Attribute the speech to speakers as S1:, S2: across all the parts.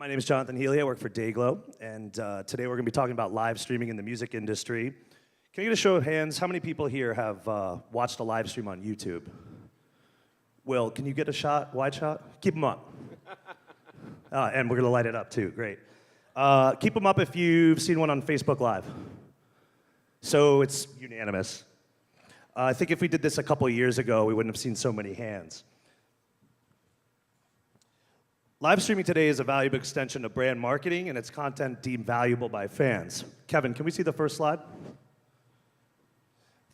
S1: My name is Jonathan Healy. I work for Dayglow, and today we're going to be talking about live streaming in the music industry. Can I get a show of hands? How many people here have watched a live stream on YouTube? Will, can you get a shot, wide shot? Keep them up. And we're going to light it up too. Great. Keep them up if you've seen one on Facebook Live. So it's unanimous. I think if we did this a couple of years ago, we wouldn't have seen so many hands. Live streaming today is a valuable extension of brand marketing, and its content deemed valuable by fans. Kevin, can we see the first slide?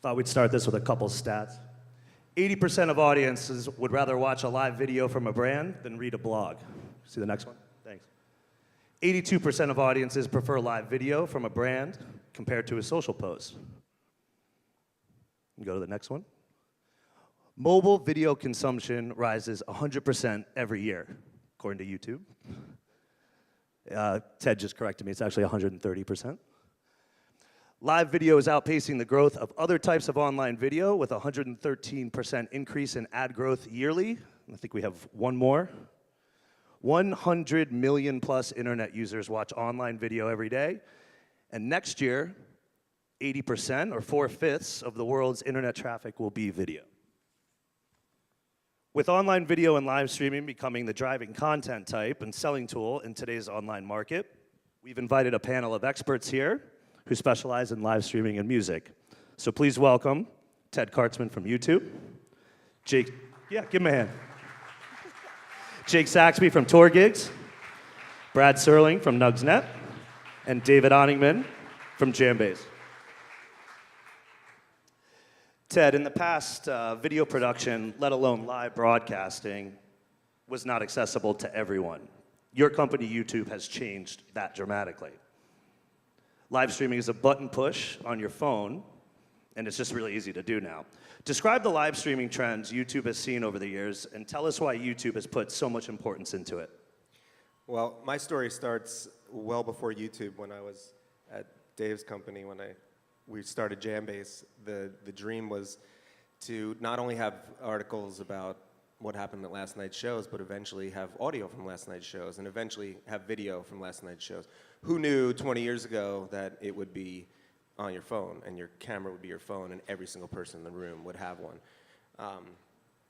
S1: Thought we'd start this with a couple stats. 80% of audiences would rather watch a live video from a brand than read a blog. See the next one? Thanks. 82% of audiences prefer live video from a brand compared to a social post. Go to the next one. Mobile video consumption rises 100% every year, according to YouTube. Ted just corrected me, it's actually 130%. Live video is outpacing the growth of other types of online video with a 113% increase in ad growth yearly. I think we have one more. 100 million plus internet users watch online video every day. And next year, 80% or 4/5 of the world's internet traffic will be video. With online video and live streaming becoming the driving content type and selling tool in today's online market, we've invited a panel of experts here who specialize in live streaming and music. So please welcome Ted Kartzman from YouTube, Jake, yeah, give him a hand. Jake Saxby from Tour Gigs, Brad Serling from Nugsnet, and David Oningman from Jambase. Ted, in the past, video production, let alone live broadcasting, was not accessible to everyone. Your company, YouTube, has changed that dramatically. Live streaming is a button push on your phone, and it's just really easy to do now. Describe the live streaming trends YouTube has seen over the years, and tell us why YouTube has put so much importance into it.
S2: Well, my story starts well before YouTube. When I was at Dave's company, we started Jambase, the dream was to not only have articles about what happened at last night's shows, but eventually have audio from last night's shows, and eventually have video from last night's shows. Who knew 20 years ago that it would be on your phone, and your camera would be your phone, and every single person in the room would have one?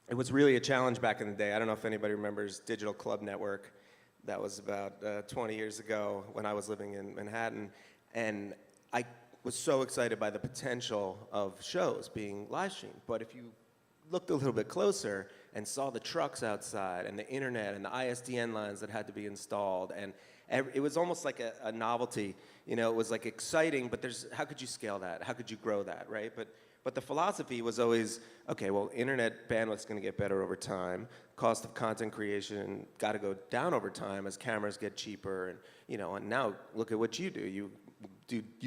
S2: It was really a challenge back in the day. I don't know if anybody remembers Digital Club Network. That was about 20 years ago when I was living in Manhattan, and I was so excited by the potential of shows being live streamed. But if you looked a little bit closer and saw the trucks outside and the internet and the ISDN lines that had to be installed, and it was almost like a novelty. You know, it was like exciting, but how could you scale that? How could you grow that, right? But the philosophy was always, okay, well, internet bandwidth's gonna get better over time. Cost of content creation gotta go down over time as cameras get cheaper, and now look at what you do. You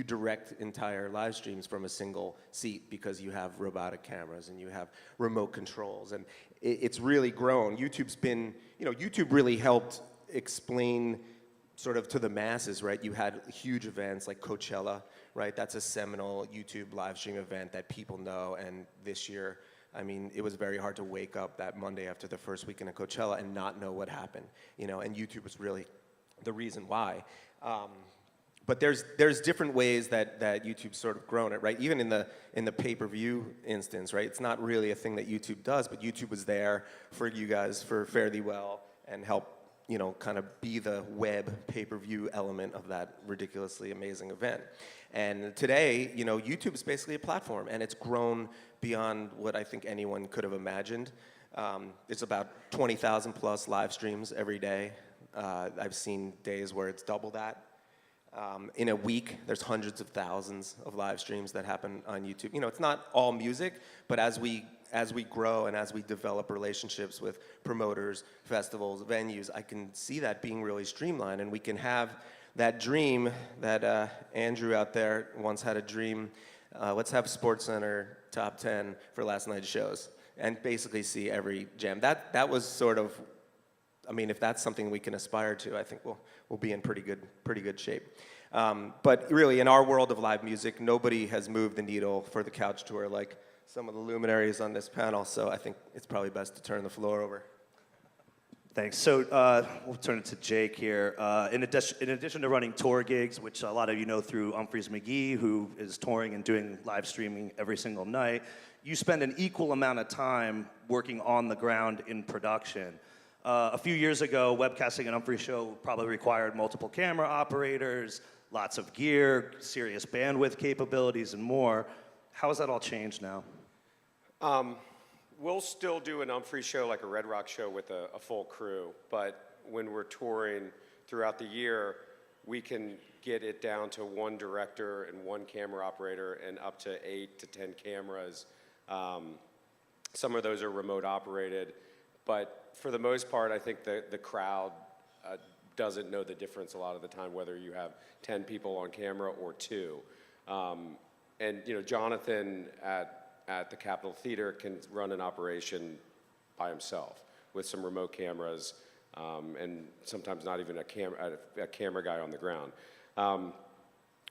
S2: direct entire live streams from a single seat because you have robotic cameras and you have remote controls, and it's really grown. YouTube really helped explain sort of to the masses, right? You had huge events like Coachella, right? That's a seminal YouTube live stream event that people know, and this year, I mean, it was very hard to wake up that Monday after the first weekend of Coachella and not know what happened, and YouTube was really the reason why. But there's different ways that YouTube's sort of grown it, right? Even in the pay-per-view instance, right? It's not really a thing that YouTube does, but YouTube was there for you guys for fairly well and help, kind of be the web pay-per-view element of that ridiculously amazing event. And today, YouTube is basically a platform, and it's grown beyond what I think anyone could have imagined. It's about 20,000 plus live streams every day. I've seen days where it's double that. In a week, there's hundreds of thousands of live streams that happen on YouTube. It's not all music, but as we grow and as we develop relationships with promoters, festivals, venues, I can see that being really streamlined, and we can have that dream that Andrew out there once had a dream. Let's have SportsCenter top 10 for last night's shows, and basically see every jam. That was sort of, I mean, if that's something we can aspire to, I think we'll be in pretty good shape. But really, in our world of live music, nobody has moved the needle for the couch tour like some of the luminaries on this panel, so I think it's probably best to turn the floor over.
S1: Thanks. So we'll turn it to Jake here. In addition to running tour gigs, which a lot of you know through Humphreys McGee, who is touring and doing live streaming every single night, you spend an equal amount of time working on the ground in production. A few years ago, webcasting an Humphrey show probably required multiple camera operators, lots of gear, serious bandwidth capabilities, and more. How has that all changed now?
S3: We'll still do an Humphrey show like a Red Rock show with a full crew, but when we're touring throughout the year, we can get it down to one director and one camera operator and up to 8 to 10 cameras. Some of those are remote operated, but for the most part, I think the crowd doesn't know the difference a lot of the time, whether you have 10 people on camera or 2. And you know, Jonathan at the Capitol Theater can run an operation by himself with some remote cameras and sometimes not even a camera guy on the ground.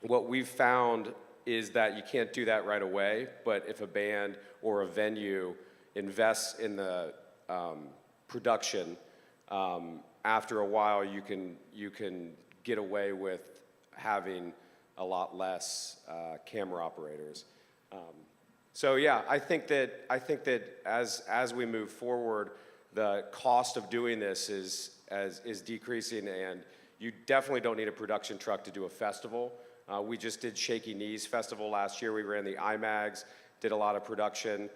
S3: What we've found is that you can't do that right away, but if a band or a venue invests in the production, after a while you can get away with having a lot less camera operators. So yeah, I think that as we move forward, the cost of doing this is decreasing, and you definitely don't need a production truck to do a festival. We just did Shaky Knees Festival last year. We ran the IMAGs, did a lot of production.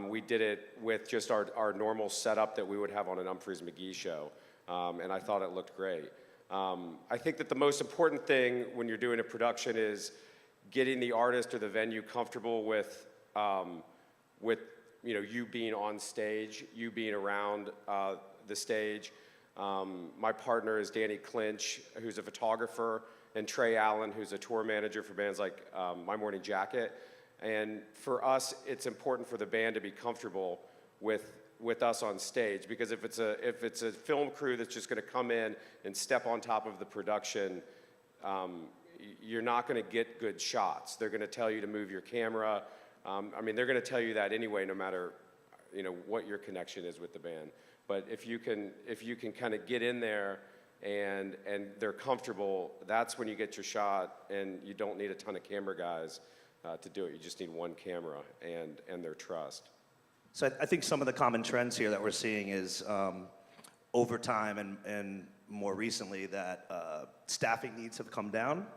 S3: We did it with just our normal setup that we would have on an Humphreys McGee show, and I thought it looked great. I think that the most important thing when you're doing a production is getting the artist or the venue comfortable with you know, you being on stage, you being around the stage. My partner is Danny Clinch, who's a photographer, and Trey Allen, who's a tour manager for bands like My Morning Jacket. And for us, it's important for the band to be comfortable with us on stage, because if it's a film crew that's just going to come in and step on top of the production, you're not going to get good shots. They're going to tell you to move your camera. I mean, they're going to tell you that anyway, no matter, you know, what your connection is with the band. But if you can kind of get in there and they're comfortable, that's when you get your shot, and you don't need a ton of camera guys to do it. You just need one camera and their trust.
S1: So I think some of the common trends here that we're seeing is over time and more recently that staffing needs have come down.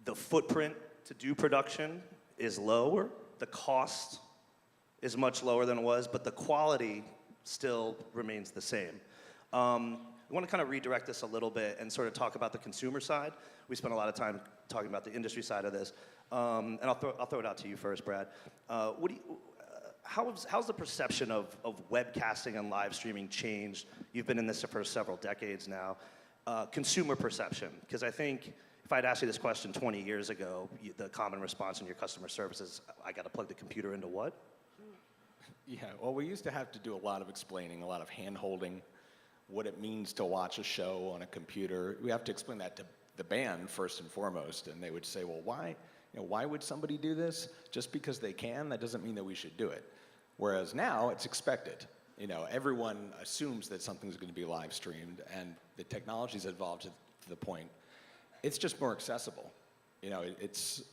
S1: The footprint to do production is lower. The cost is much lower than it was, but the quality still remains the same. We want to kind of redirect this a little bit and sort of talk about the consumer side. We spent a lot of time talking about the industry side of this. And I'll throw it out to you first, Brad. How's the perception of webcasting and live streaming changed? You've been in this for several decades now. Consumer perception, because I think if I'd asked you this question 20 years ago, the common response in your customer service is, I got to plug the computer into what?
S4: Yeah, well, we used to have to do a lot of explaining, a lot of hand-holding, what it means to watch a show on a computer. We have to explain that to the band first and foremost, and they would say, well, why would somebody do this? Just because they can, that doesn't mean that we should do it. Whereas now, it's expected. You know, everyone assumes that something's going to be live streamed, and the technology's evolved to the point. It's just more accessible. You know, it's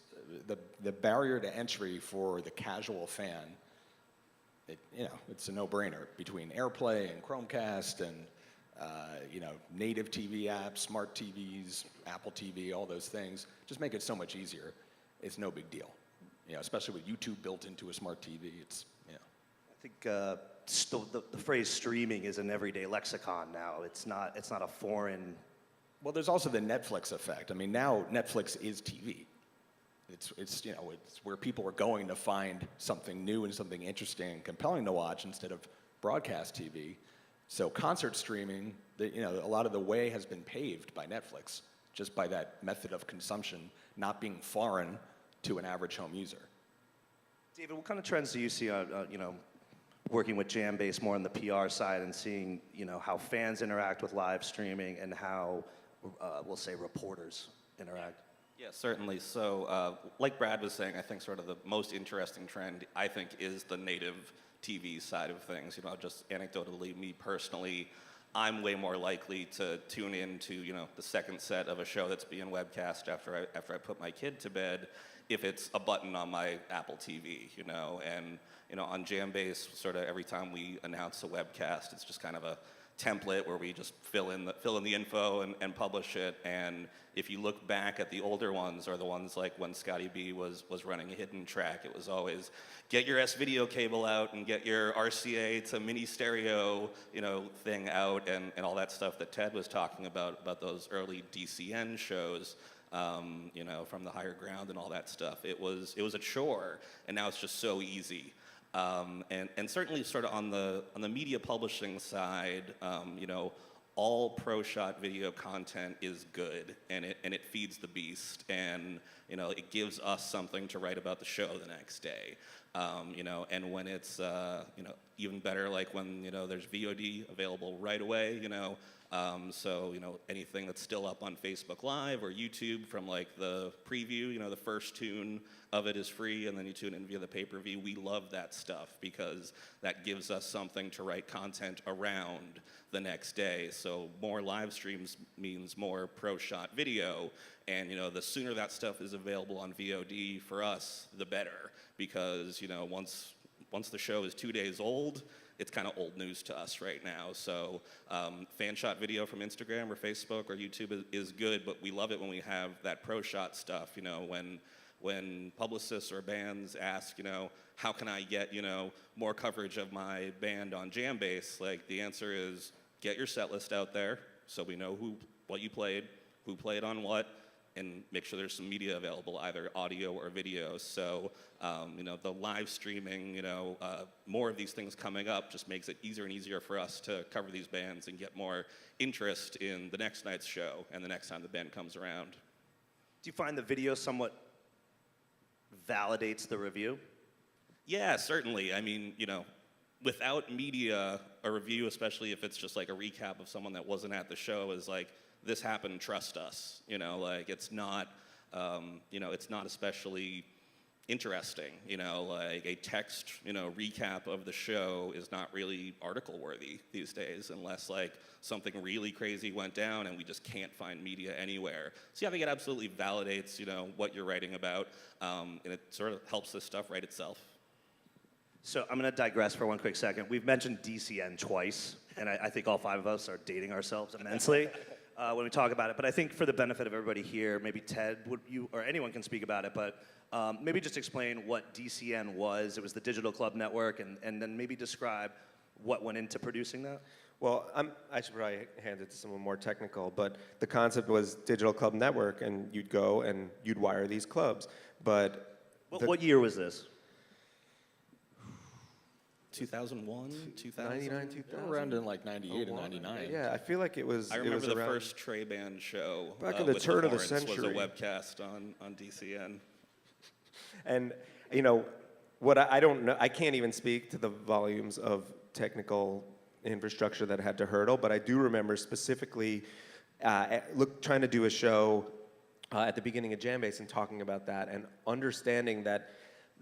S4: the barrier to entry for the casual fan. It's a no-brainer between AirPlay and Chromecast and native TV apps, smart TVs, Apple TV, all those things. Just make it so much easier. It's no big deal. You know, especially with YouTube built into a smart TV.
S1: I think still the phrase streaming is an everyday lexicon now. It's not a foreign.
S4: Well, there's also the Netflix effect. I mean, now Netflix is TV. It's where people are going to find something new and something interesting and compelling to watch instead of broadcast TV. So concert streaming, a lot of the way has been paved by Netflix, just by that method of consumption not being foreign to an average home user.
S1: David, what kind of trends do you see on, working with Jambase more on the PR side and seeing, how fans interact with live streaming and how, we'll say, reporters interact?
S5: Yeah, certainly. So like Brad was saying, I think sort of the most interesting trend, I think, is the native TV side of things. Just anecdotally, me personally, I'm way more likely to tune in to, the second set of a show that's being webcast after I put my kid to bed if it's a button on my Apple TV, and on Jambase, sort of every time we announce a webcast, it's just kind of a template where we just fill in the info and publish it. And if you look back at the older ones, or the ones like when Scotty B was running a hidden track, it was always get your S-video cable out and get your RCA to mini stereo, thing out, and all that stuff that Ted was talking about those early DCN shows. From the higher ground and all that stuff. It was a chore, and now it's just so easy. And certainly, sort of on the media publishing side, all pro shot video content is good, and it feeds the beast, and it gives us something to write about the show the next day. And when it's even better, like when there's VOD available right away, so anything that's still up on Facebook Live or YouTube from like the preview, the first tune of it is free, and then you tune in via the pay-per-view. We love that stuff because that gives us something to write content around the next day. So more live streams means more pro shot video, and the sooner that stuff is available on VOD for us, the better, because once the show is 2 days old, it's kind of old news to us right now. So fan shot video from Instagram or Facebook or YouTube is good, but we love it when we have that pro shot stuff. When publicists or bands ask, how can I get, more coverage of my band on Jambase? Like, the answer is get your set list out there so we know what you played, who played on what, and make sure there's some media available, either audio or video. So, the live streaming, more of these things coming up just makes it easier and easier for us to cover these bands and get more interest in the next night's show and the next time the band comes around.
S1: Do you find the video somewhat validates the review?
S5: Yeah, certainly. I mean, without media, a review, especially if it's just like a recap of someone that wasn't at the show, is like, this happened, trust us. It's not, it's not especially interesting. Like a text, recap of the show is not really article worthy these days, unless like something really crazy went down and we just can't find media anywhere. So yeah, I think it absolutely validates, what you're writing about, and it sort of helps this stuff write itself.
S1: So I'm going to digress for one quick second. We've mentioned DCN twice, and I think all five of us are dating ourselves immensely when we talk about it. But I think for the benefit of everybody here, maybe Ted, or anyone can speak about it, but maybe just explain what DCN was. It was the Digital Club Network, and then maybe describe what went into producing that.
S2: Well, I should probably hand it to someone more technical, but the concept was Digital Club Network, and you'd go and you'd wire these clubs. But
S1: what year was this?
S5: 2001, 2000?
S2: 99, 2000?
S4: Around in like 98 and 99.
S2: Yeah, I feel like it was.
S5: I remember
S2: it was
S5: the
S2: around
S5: first Trey Band show.
S2: Back in the
S5: with
S2: turn of the
S5: Lawrence
S2: century.
S5: Was a webcast on DCN.
S2: And what I don't know, I can't even speak to the volumes of technical infrastructure that had to hurdle, but I do remember specifically trying to do a show at the beginning of Jambase and talking about that and understanding that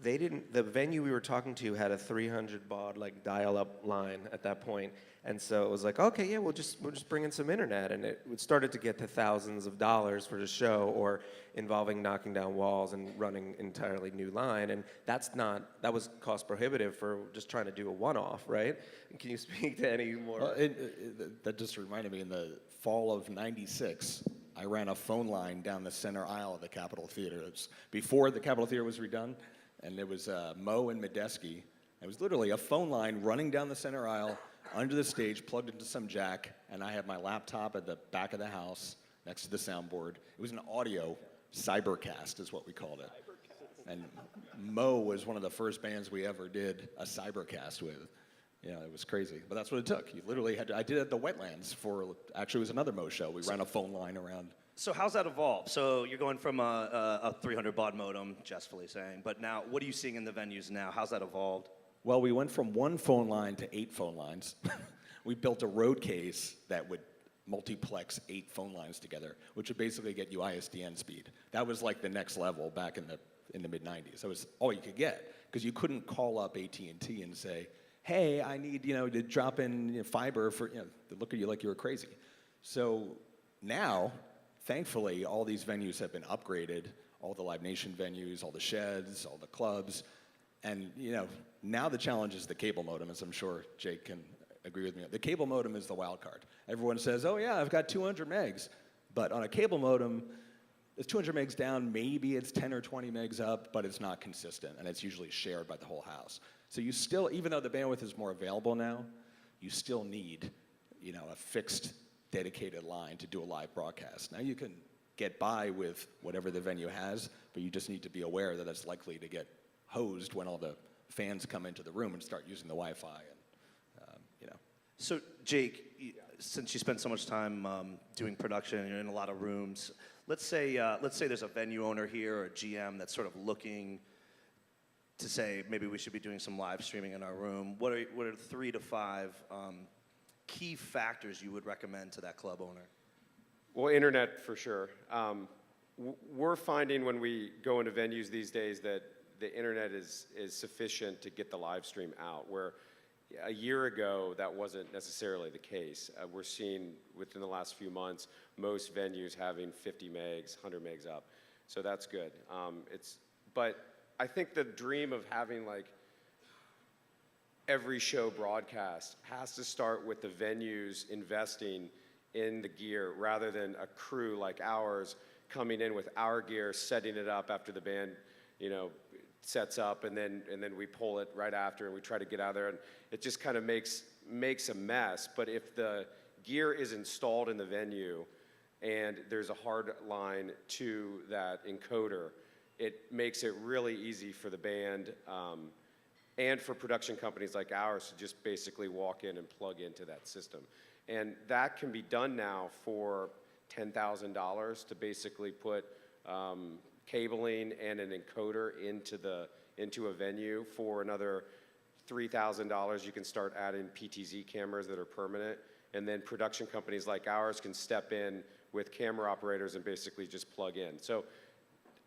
S2: the venue we were talking to had a 300 baud like dial-up line at that point, and so it was like, okay, yeah, we'll just bring in some internet, and it started to get to thousands of dollars for the show, or involving knocking down walls and running entirely new line, and that was cost prohibitive for just trying to do a one-off, right? Can you speak to any more?
S4: Well, that just reminded me, in the fall of '96, I ran a phone line down the center aisle of the Capitol Theater. It was before the Capitol Theater was redone. And it was Mo and Medeski. It was literally a phone line running down the center aisle, under the stage, plugged into some jack, and I had my laptop at the back of the house next to the soundboard. It was an audio cybercast, is what we called it. And Mo was one of the first bands we ever did a cybercast with. It was crazy, but that's what it took. You literally had to. I did it at the Wetlands actually, it was another Mo show. We ran a phone line around.
S1: So how's that evolved? So you're going from a 300 baud modem, jestfully saying, but now what are you seeing in the venues now? How's that evolved?
S4: Well, we went from one phone line to 8 phone lines. We built a road case that would multiplex 8 phone lines together, which would basically get you ISDN speed. That was like the next level back in the mid-90s. That was all you could get, because you couldn't call up AT&T and say, hey, I need, to drop in fiber for, they look at you like you were crazy. So now, thankfully, all these venues have been upgraded, all the Live Nation venues, all the sheds, all the clubs, and now the challenge is the cable modem, as I'm sure Jake can agree with me. The cable modem is the wild card. Everyone says, oh yeah, I've got 200 megs, but on a cable modem, it's 200 megs down, maybe it's 10 or 20 megs up, but it's not consistent, and it's usually shared by the whole house. So you still, even though the bandwidth is more available now, you still need, a fixed, dedicated line to do a live broadcast. Now you can get by with whatever the venue has, but you just need to be aware that it's likely to get hosed when all the fans come into the room and start using the Wi-Fi, and
S1: So Jake, since you spend so much time doing production and you're in a lot of rooms, let's say there's a venue owner here or a GM that's sort of looking to say maybe we should be doing some live streaming in our room. What are 3 to 5 key factors you would recommend to that club owner?
S3: Well, internet for sure. We're finding when we go into venues these days that the internet is sufficient to get the live stream out, where a year ago that wasn't necessarily the case. We're seeing within the last few months most venues having 50 megs, 100 megs up, so that's good. But I think the dream of having like every show broadcast has to start with the venues investing in the gear rather than a crew like ours coming in with our gear, setting it up after the band, sets up, and then we pull it right after, and we try to get out of there, and it just kind of makes a mess. But if the gear is installed in the venue and there's a hard line to that encoder, it makes it really easy for the band and for production companies like ours to just basically walk in and plug into that system. And that can be done now for $10,000 to basically put cabling and an encoder into a venue. For another $3,000, you can start adding PTZ cameras that are permanent, and then production companies like ours can step in with camera operators and basically just plug in. So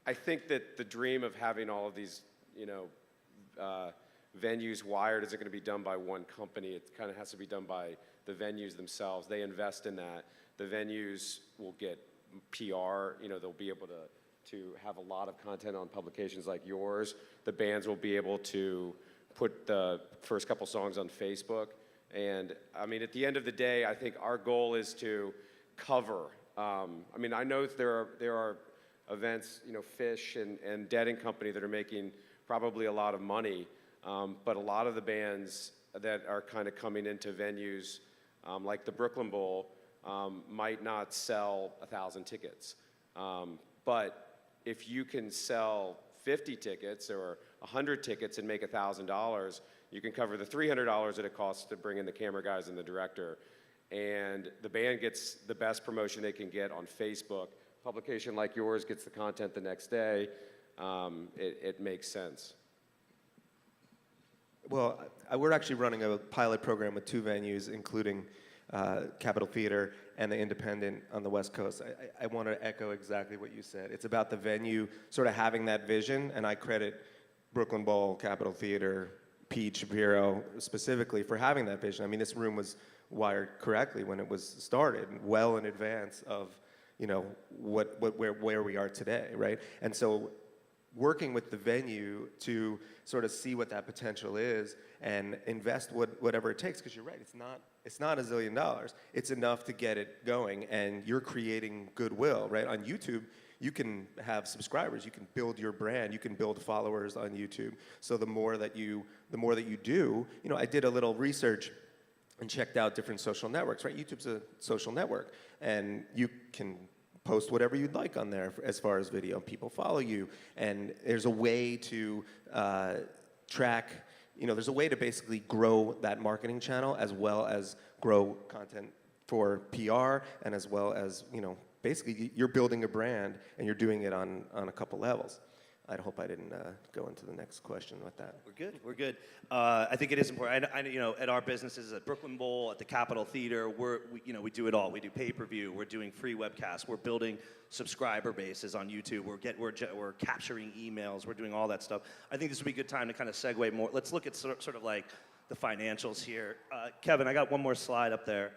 S3: I think that the dream of having all of these, venues wired isn't going to be done by one company. It kind of has to be done by the venues themselves. They invest in that. The venues will get PR. They'll be able to have a lot of content on publications like yours. The bands will be able to put the first couple songs on Facebook. And I mean, at the end of the day, I think our goal is to cover. I know there are events, Fish and Dead and Company that are making probably a lot of money, but a lot of the bands that are kind of coming into venues like the Brooklyn Bowl might not sell 1,000 tickets. But if you can sell 50 tickets or 100 tickets and make $1,000, you can cover the $300 that it costs to bring in the camera guys and the director. And the band gets the best promotion they can get on Facebook. Publication like yours gets the content the next day. It makes sense.
S2: Well, we're actually running a pilot program with 2 venues, including Capitol Theater and the Independent on the West Coast. I want to echo exactly what you said. It's about the venue sort of having that vision, and I credit Brooklyn Bowl, Capitol Theater, Pete Shapiro specifically for having that vision. I mean, this room was wired correctly when it was started, well in advance of where we are today, right? And so working with the venue to sort of see what that potential is and invest whatever it takes, because you're right, it's not $1 zillion. It's enough to get it going, and you're creating goodwill, right? On YouTube, you can have subscribers, you can build your brand, you can build followers on YouTube. So the more that you do, I did a little research and checked out different social networks, right? YouTube's a social network, and you can post whatever you'd like on there as far as video. People follow you, and there's a way to track, there's a way to basically grow that marketing channel as well as grow content for PR, and as well as, basically you're building a brand and you're doing it on a couple levels. I hope I didn't go into the next question with that.
S1: We're good. I think it is important. At our businesses, at Brooklyn Bowl, at the Capitol Theater, we do it all. We do pay-per-view. We're doing free webcasts. We're building subscriber bases on YouTube. We're capturing emails. We're doing all that stuff. I think this would be a good time to kind of segue more. Let's look at sort of like the financials here. Kevin, I got one more slide up there.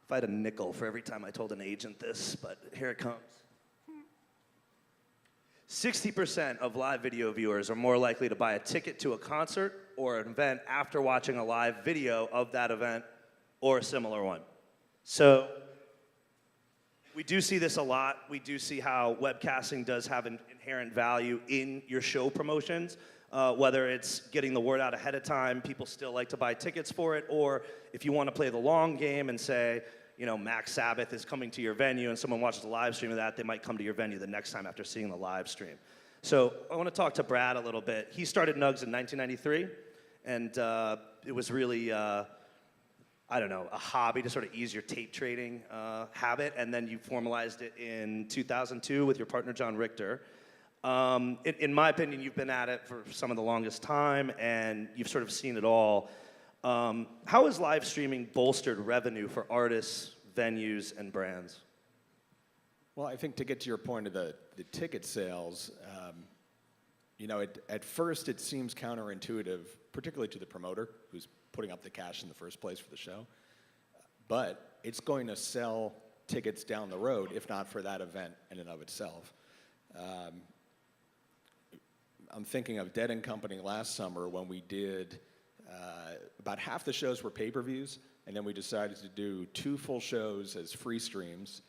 S1: If I had a nickel for every time I told an agent this, but here it comes. 60% of live video viewers are more likely to buy a ticket to a concert or an event after watching a live video of that event or a similar one. So we do see this a lot. We do see how webcasting does have an inherent value in your show promotions, whether it's getting the word out ahead of time, people still like to buy tickets for it, or if you want to play the long game and say, you know, Max Sabbath is coming to your venue and someone watches a live stream of that, they might come to your venue the next time after seeing the live stream. So I want to talk to Brad a little bit. He started Nugs in 1993, and it was really, I don't know, a hobby to sort of ease your tape trading habit, and then you formalized it in 2002 with your partner, John Richter. In my opinion, you've been at it for some of the longest time, and you've sort of seen it all. How has live streaming bolstered revenue for artists, venues, and brands?
S4: Well, I think to get to your point of the ticket sales, you know, at first it seems counterintuitive, particularly to the promoter who's putting up the cash in the first place for the show. But it's going to sell tickets down the road, if not for that event in and of itself. I'm thinking of Dead & Company last summer when we did about half the shows were pay-per-views, and then we decided to do 2 full shows as free streams.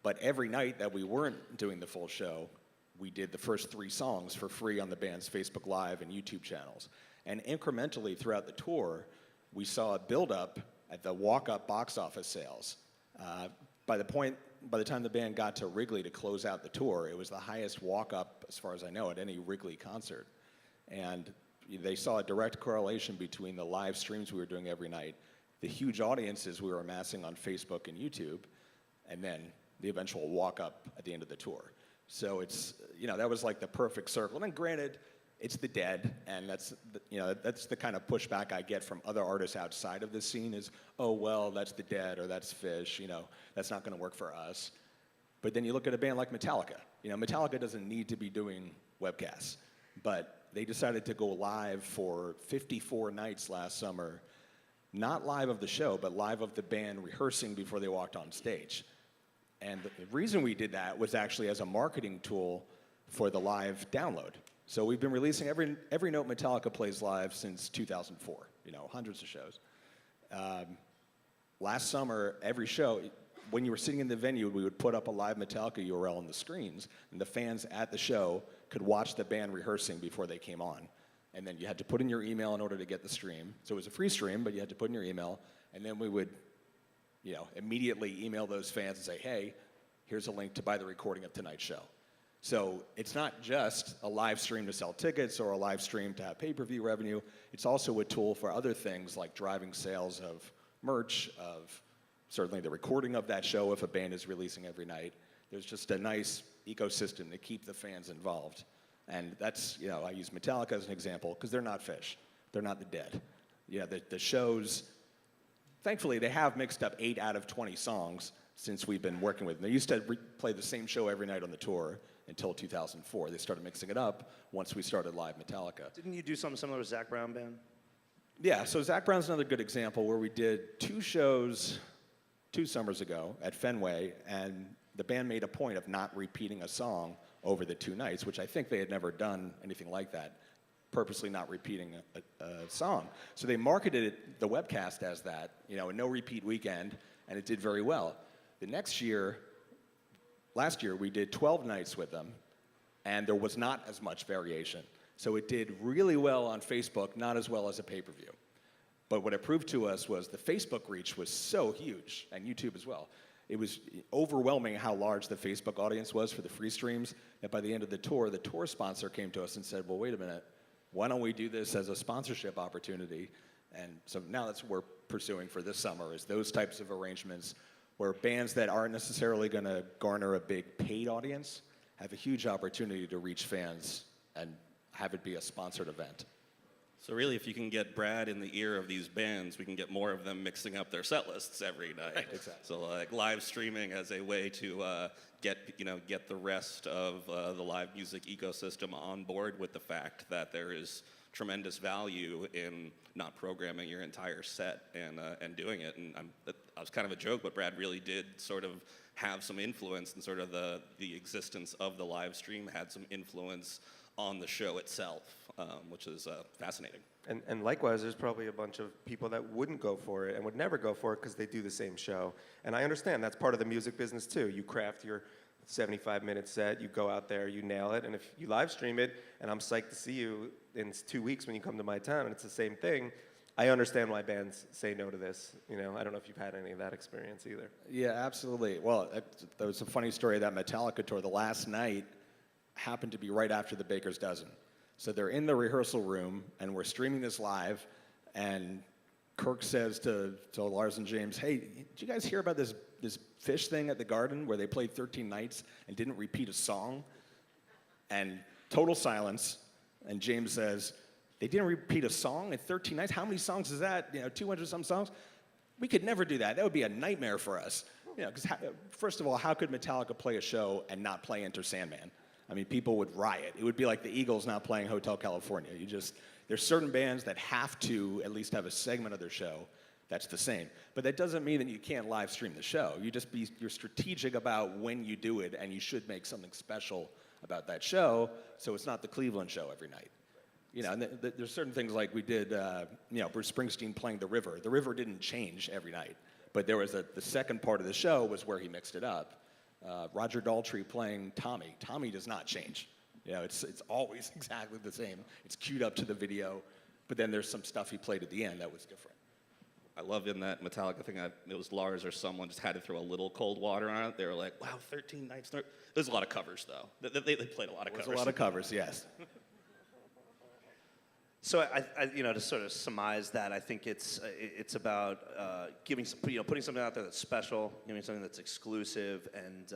S4: But every night that we weren't doing the full show, we did the first 3 songs for free on the band's Facebook Live and YouTube channels. And incrementally throughout the tour, we saw a build-up at the walk-up box office sales. By the time the band got to Wrigley to close out the tour, it was the highest walk-up, as far as I know, at any Wrigley concert. And they saw a direct correlation between the live streams we were doing every night, the huge audiences we were amassing on Facebook and YouTube, and then the eventual walk-up at the end of the tour. So it's, you know, that was like the perfect circle. And granted, it's the Dead, and that's the kind of pushback I get from other artists outside of this scene is, oh, well, that's the Dead or that's Fish, you know, that's not going to work for us. But then you look at a band like Metallica. You know, Metallica doesn't need to be doing webcasts, but they decided to go live for 54 nights last summer, not live of the show, but live of the band rehearsing before they walked on stage. And the reason we did that was actually as a marketing tool for the live download. So we've been releasing every note Metallica plays live since 2004, you know, hundreds of shows. Last summer, every show, when you were sitting in the venue, we would put up a live Metallica URL on the screens, and the fans at the show could watch the band rehearsing before they came on. And then you had to put in your email in order to get the stream. So it was a free stream, but you had to put in your email, and then we would, you know, immediately email those fans and say, hey, here's a link to buy the recording of tonight's show. So it's not just a live stream to sell tickets or a live stream to have pay-per-view revenue. It's also a tool for other things like driving sales of merch, of certainly the recording of that show if a band is releasing every night. There's just a nice ecosystem to keep the fans involved. And that's, you know, I use Metallica as an example because they're not Fish. They're not the Dead. Yeah, the shows, thankfully, they have mixed up 8 out of 20 songs since we've been working with them. They used to play the same show every night on the tour until 2004. They started mixing it up once we started live Metallica.
S1: Didn't you do something similar with Zac Brown Band?
S4: Yeah, so Zac Brown's another good example where we did 2 shows 2 summers ago at Fenway, and the band made a point of not repeating a song over the 2 nights, which I think they had never done anything like that, purposely not repeating a song. So they marketed the webcast as that, you know, a no repeat weekend, and it did very well. The next year, last year, we did 12 nights with them, and there was not as much variation. So it did really well on Facebook, not as well as a pay-per-view. But what it proved to us was the Facebook reach was so huge, and YouTube as well. It was overwhelming how large the Facebook audience was for the free streams, that by the end of the tour sponsor came to us and said, well, wait a minute, why don't we do this as a sponsorship opportunity? And so now that's what we're pursuing for this summer, is those types of arrangements where bands that aren't necessarily going to garner a big paid audience have a huge opportunity to reach fans and have it be a sponsored event.
S5: So really, if you can get Brad in the ear of these bands, we can get more of them mixing up their set lists every night.
S4: Exactly.
S5: So like live streaming as a way to get the rest of the live music ecosystem on board with the fact that there is tremendous value in not programming your entire set and doing it. And that was kind of a joke, but Brad really did sort of have some influence, and sort of the existence of the live stream had some influence on the show itself, which is fascinating.
S2: And likewise, there's probably a bunch of people that wouldn't go for it and would never go for it because they do the same show. And I understand that's part of the music business too. You craft your 75-minute set, you go out there, you nail it, and if you live stream it, and I'm psyched to see you in 2 weeks when you come to my town, and it's the same thing, I understand why bands say no to this. You know, I don't know if you've had any of that experience either.
S4: Yeah, absolutely. Well, there was a funny story of that Metallica tour. The last night happened to be right after the Baker's Dozen. So they're in the rehearsal room, and we're streaming this live, and Kirk says to Lars and James, hey, did you guys hear about this Fish thing at the Garden where they played 13 nights and didn't repeat a song? And total silence, and James says, they didn't repeat a song in 13 nights? How many songs is that? You know, 200 some songs? We could never do that. That would be a nightmare for us. You know, because first of all, how could Metallica play a show and not play Enter Sandman? I mean, people would riot. It would be like the Eagles not playing Hotel California. There's certain bands that have to at least have a segment of their show that's the same. But that doesn't mean that you can't live stream the show. You're strategic about when you do it, and you should make something special about that show, so it's not the Cleveland show every night. You know, and there's certain things like we did, Bruce Springsteen playing The River. The River didn't change every night, but there was the second part of the show was where he mixed it up. Roger Daltrey playing Tommy. Tommy does not change. You know, it's always exactly the same. It's queued up to the video, but then there's some stuff he played at the end that was different.
S5: I love in that Metallica thing, it was Lars or someone just had to throw a little cold water on it. They were like, wow, 13 nights. There's a lot of covers, though. They played a lot of covers.
S4: There's a lot of covers, yes.
S1: So to sort of surmise that, I think it's about putting something out there that's special, giving something that's exclusive, and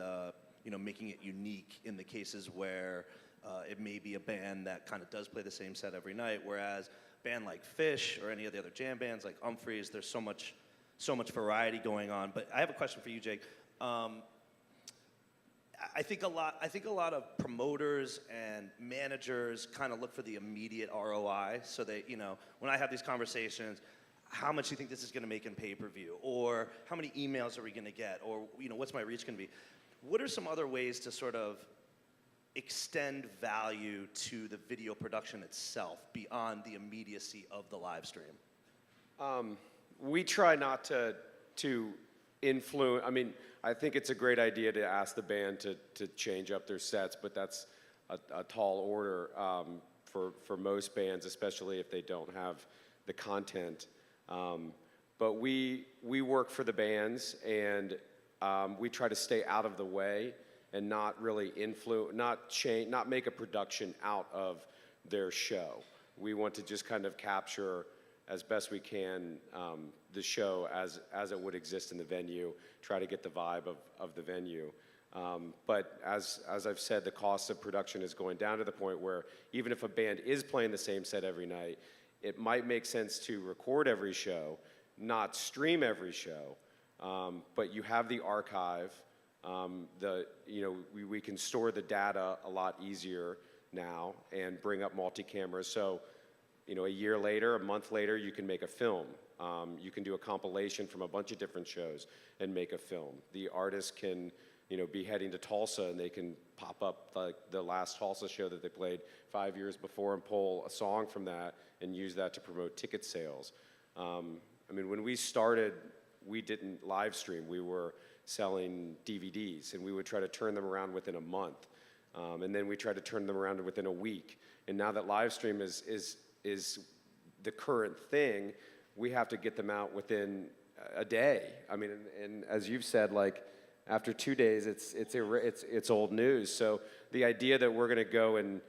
S1: making it unique in the cases where it may be a band that kind of does play the same set every night, whereas a band like Fish or any of the other jam bands like Humphreys, there's so much variety going on. But I have a question for you, Jake. I think a lot of promoters and managers kind of look for the immediate ROI. So they, when I have these conversations, how much do you think this is going to make in pay-per-view? Or how many emails are we going to get? Or, what's my reach going to be? What are some other ways to sort of extend value to the video production itself beyond the immediacy of the live stream?
S3: We try not to influence. I mean, I think it's a great idea to ask the band to change up their sets, but that's a tall order for most bands, especially if they don't have the content. But we work for the bands, and we try to stay out of the way and not really not make a production out of their show. We want to just kind of capture as best we can the show as it would exist in the venue, try to get the vibe of the venue. But as I've said, the cost of production is going down to the point where even if a band is playing the same set every night, it might make sense to record every show, not stream every show, but you have the archive. We can store the data a lot easier now and bring up multi-cameras. So, a year later, a month later, you can make a film. You can do a compilation from a bunch of different shows and make a film. The artist can, be heading to Tulsa, and they can pop up the last Tulsa show that they played 5 years before and pull a song from that and use that to promote ticket sales. When we started, we didn't live stream. We were selling DVDs, and we would try to turn them around within a month. And then we tried to turn them around within a week. And now that live stream is the current thing, we have to get them out within a day. And as you've said, like after 2 days, it's old news. So the idea that we're going to go and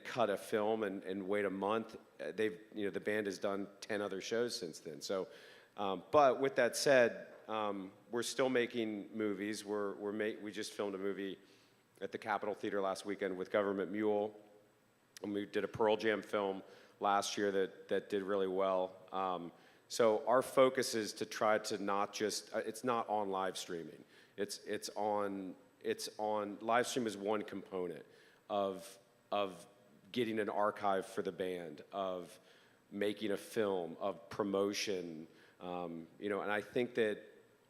S3: cut a film and wait a month, the band has done 10 other shows since then. So, but with that said, we're still making movies. We just filmed a movie at the Capitol Theater last weekend with Government Mule, and we did a Pearl Jam film last year that did really well. So our focus is to try to not just, it's not on live streaming. It's on live stream is one component of getting an archive for the band, of making a film, of promotion, you know, and I think that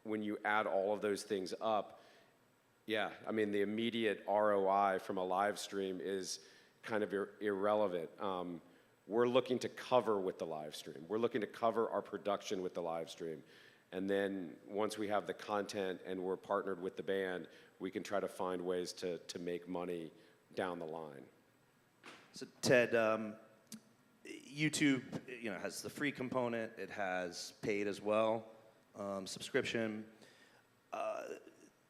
S3: when you add all of those things up, yeah, I mean, the immediate ROI from a live stream is kind of irrelevant. We're looking to cover with the live stream. We're looking to cover our production with the live stream. And then once we have the content and we're partnered with the band, we can try to find ways to make money down the line.
S1: So Ted, YouTube, you know, has the free component. It has paid as well, subscription.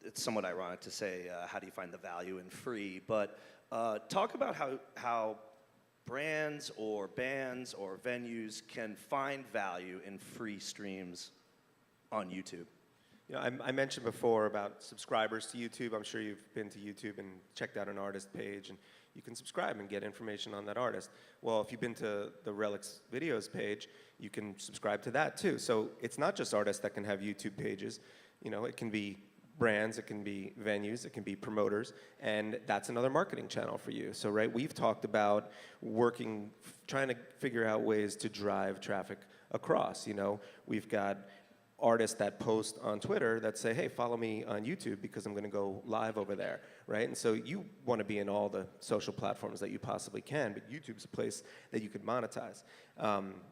S1: It's somewhat ironic to say, how do you find the value in free? But talk about how brands or bands or venues can find value in free streams on YouTube.
S2: You know, I mentioned before about subscribers to YouTube. I'm sure you've been to YouTube and checked out an artist page, and you can subscribe and get information on that artist. Well, if you've been to the Relix videos page, you can subscribe to that too. So it's not just artists that can have YouTube pages. You know, it can be brands, it can be venues, it can be promoters, and that's another marketing channel for you. So, right, we've talked about trying to figure out ways to drive traffic across. You know, we've got artists that post on Twitter that say, hey, follow me on YouTube because I'm going to go live over there, right? And so you want to be in all the social platforms that you possibly can, but YouTube's a place that you could monetize.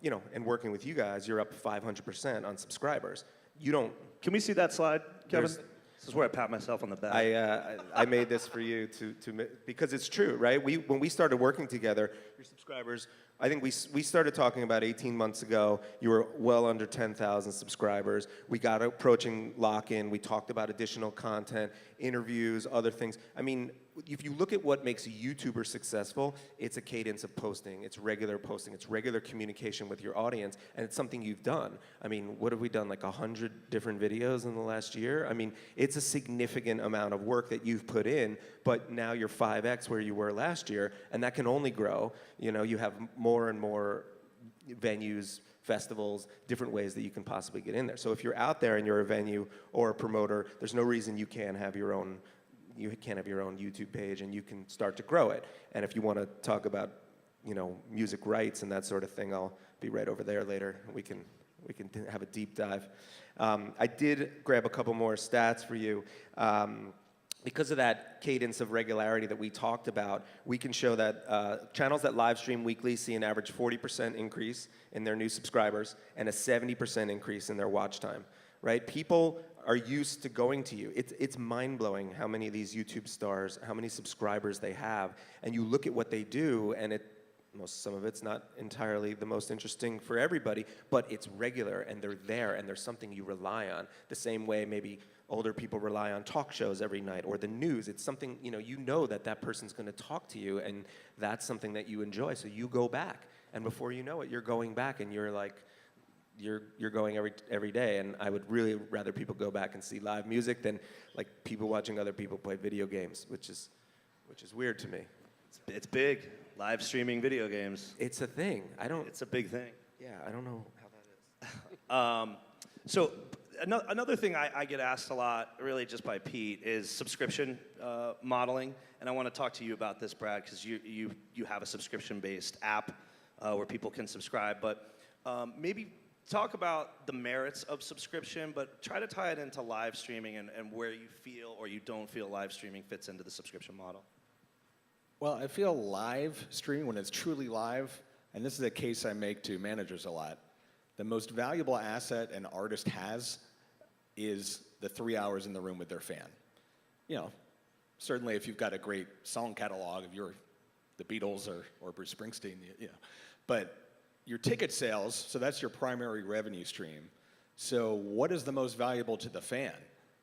S2: You know, and working with you guys, you're up 500% on subscribers. You don't.
S1: Can we see that slide, Kevin? This is where I pat myself on the back.
S2: I made this for you because it's true, right? When we started working together, your subscribers, I think we started talking about 18 months ago. You were well under 10,000 subscribers. We got approaching lock-in. We talked about additional content, interviews, other things. I mean, if you look at what makes a YouTuber successful, it's a cadence of posting. It's regular posting. It's regular communication with your audience, and it's something you've done. I mean, what have we done, like 100 different videos in the last year? I mean, it's a significant amount of work that you've put in, but now you're 5x where you were last year, and that can only grow. You know, you have more and more venues, festivals, different ways that you can possibly get in there. So if you're out there and you're a venue or a promoter, there's no reason you can't have your own YouTube page, and you can start to grow it. And if you want to talk about, you know, music rights and that sort of thing, I'll be right over there later. We can have a deep dive. I did grab a couple more stats for you. Because of that cadence of regularity that we talked about, we can show that channels that live stream weekly see an average 40% increase in their new subscribers and a 70% increase in their watch time, right? People are used to going to you. It's mind-blowing how many of these YouTube stars, how many subscribers they have, and you look at what they do, and some of it's not entirely the most interesting for everybody, but it's regular, and they're there, and there's something you rely on. The same way maybe older people rely on talk shows every night or the news. It's something, you know that person's going to talk to you, and that's something that you enjoy, so you go back. And before you know it, you're going back, and you're like, you're going every day. And I would really rather people go back and see live music than like people watching other people play video games, which is weird to me.
S1: It's big. Live streaming video games.
S2: It's a thing.
S1: It's a big thing.
S2: Yeah, I don't know how that is.
S1: So another thing I get asked a lot, really just by Pete, is subscription modeling. And I want to talk to you about this, Brad, because you have a subscription-based app where people can subscribe. But maybe talk about the merits of subscription, but try to tie it into live streaming and where you feel or you don't feel live streaming fits into the subscription model.
S4: Well, I feel live streaming, when it's truly live, and this is a case I make to managers a lot, the most valuable asset an artist has is the 3 hours in the room with their fan. You know, certainly if you've got a great song catalog, if you're the Beatles or Bruce Springsteen, you know, but your ticket sales, so that's your primary revenue stream. So what is the most valuable to the fan?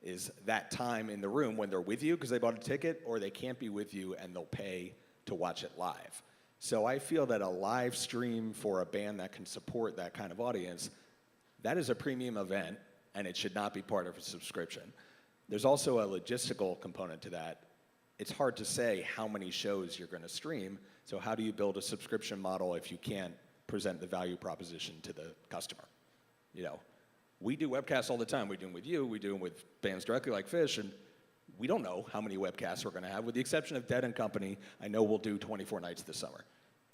S4: Is that time in the room when they're with you because they bought a ticket, or they can't be with you and they'll pay to watch it live. So I feel that a live stream for a band that can support that kind of audience, that is a premium event, and it should not be part of a subscription. There's also a logistical component to that. It's hard to say how many shows you're going to stream, so how do you build a subscription model if you can't present the value proposition to the customer? You know, we do webcasts all the time. We do them with you. We do them with bands directly like Fish, and we don't know how many webcasts we're going to have. With the exception of Dead & Company, I know we'll do 24 nights this summer.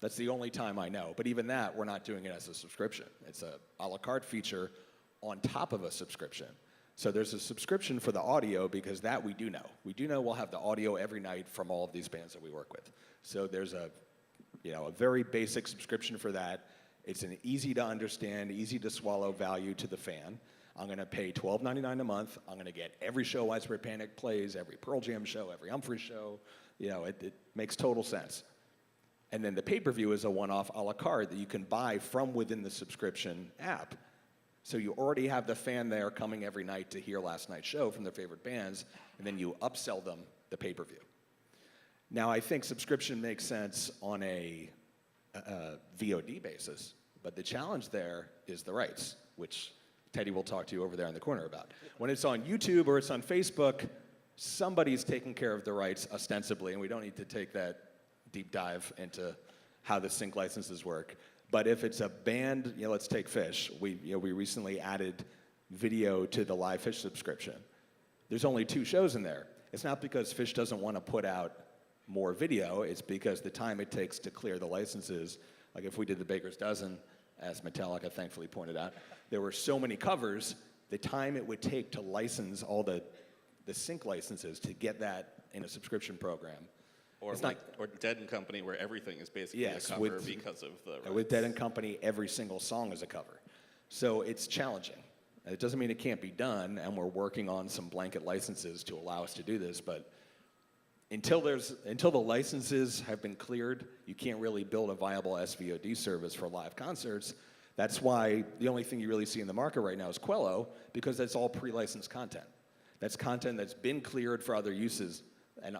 S4: That's the only time I know. But even that, we're not doing it as a subscription. It's a la carte feature on top of a subscription. So there's a subscription for the audio because that we do know. We do know we'll have the audio every night from all of these bands that we work with. So there's a very basic subscription for that. It's an easy to understand, easy to swallow value to the fan. I'm going to pay $12.99 a month. I'm going to get every show Widespread Panic plays, every Pearl Jam show, every Humphrey show. It makes total sense. And then the pay-per-view is a one-off a la carte that you can buy from within the subscription app. So you already have the fan there coming every night to hear last night's show from their favorite bands, and then you upsell them the pay-per-view. Now, I think subscription makes sense on a VOD basis, but the challenge there is the rights, which Teddy will talk to you over there in the corner about. When it's on YouTube or it's on Facebook, somebody's taking care of the rights ostensibly, and we don't need to take that deep dive into how the sync licenses work. But if it's a band, let's take Phish. We recently added video to the Live Phish subscription. There's only 2 shows in there. It's not because Phish doesn't want to put out more video. It's because the time it takes to clear the licenses, like if we did the Baker's Dozen, as Metallica thankfully pointed out, there were so many covers, the time it would take to license all the sync licenses to get that in a subscription program.
S5: Or Dead and Company, where everything is basically a cover because of the rights.
S4: With Dead and Company, every single song is a cover. So it's challenging. It doesn't mean it can't be done, and we're working on some blanket licenses to allow us to do this, but until the licenses have been cleared, you can't really build a viable SVOD service for live concerts. That's why the only thing you really see in the market right now is Quello, because that's all pre-licensed content. That's content that's been cleared for other uses, and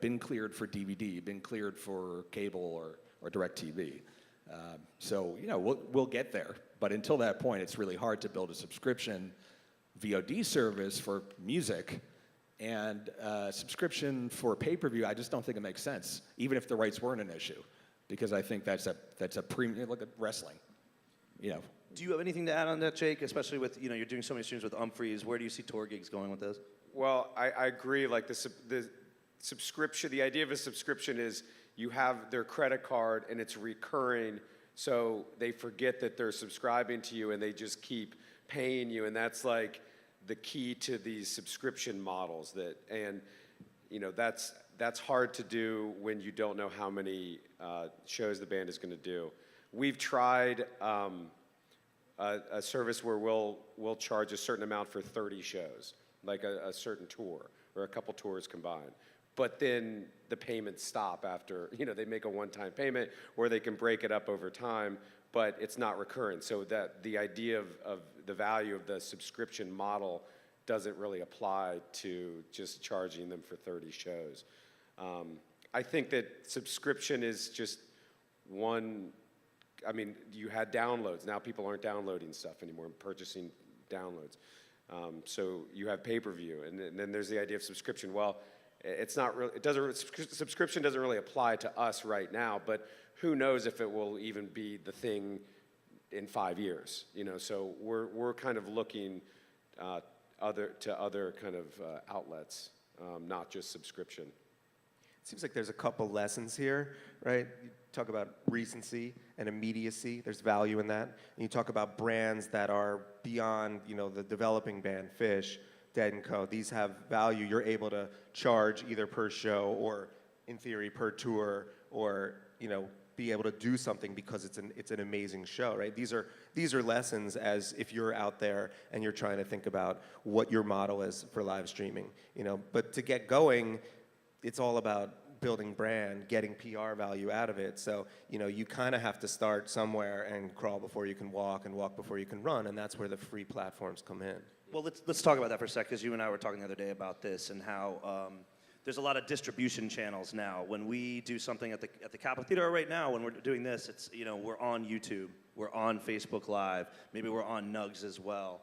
S4: been cleared for DVD, been cleared for cable or DirecTV. So we'll get there, but until that point, it's really hard to build a subscription VOD service for music, and subscription for pay-per-view. I just don't think it makes sense, even if the rights weren't an issue, because I think that's a premium. Look at wrestling,
S1: Do you have anything to add on that, Jake? Especially with you're doing so many streams with Humphreys. Where do you see tour gigs going with this?
S3: Well, I agree. Like the subscription, the idea of a subscription is you have their credit card and it's recurring, so they forget that they're subscribing to you and they just keep paying you, and that's like the key to these subscription models. That's hard to do when you don't know how many shows the band is going to do. We've tried a service where we'll charge a certain amount for 30 shows, like a certain tour or a couple tours combined. But then the payments stop after, they make a one-time payment, or they can break it up over time, but it's not recurring. So that the idea of the value of the subscription model doesn't really apply to just charging them for 30 shows. I think that subscription is just one. You had downloads. Now people aren't downloading stuff anymore and purchasing downloads. So you have pay-per-view, and then there's the idea of subscription. Well, it's not really. Subscription doesn't really apply to us right now, but who knows if it will even be the thing in 5 years? So we're kind of looking to other kind of outlets, not just subscription.
S2: It seems like there's a couple lessons here, right? You talk about recency and immediacy. There's value in that. And you talk about brands that are beyond, the developing band, Phish, Dead & Co. These have value. You're able to charge either per show or, in theory, per tour, or, be able to do something because it's an amazing show, right? These are lessons as if you're out there and you're trying to think about what your model is for live streaming, But to get going, it's all about building brand, getting PR value out of it. So, you kind of have to start somewhere and crawl before you can walk and walk before you can run, and that's where the free platforms come in.
S1: Well, let's talk about that for a sec, because you and I were talking the other day about this and how there's a lot of distribution channels now. When we do something at the Capitol Theater right now, when we're doing this, it's we're on YouTube, we're on Facebook Live, maybe we're on Nugs as well.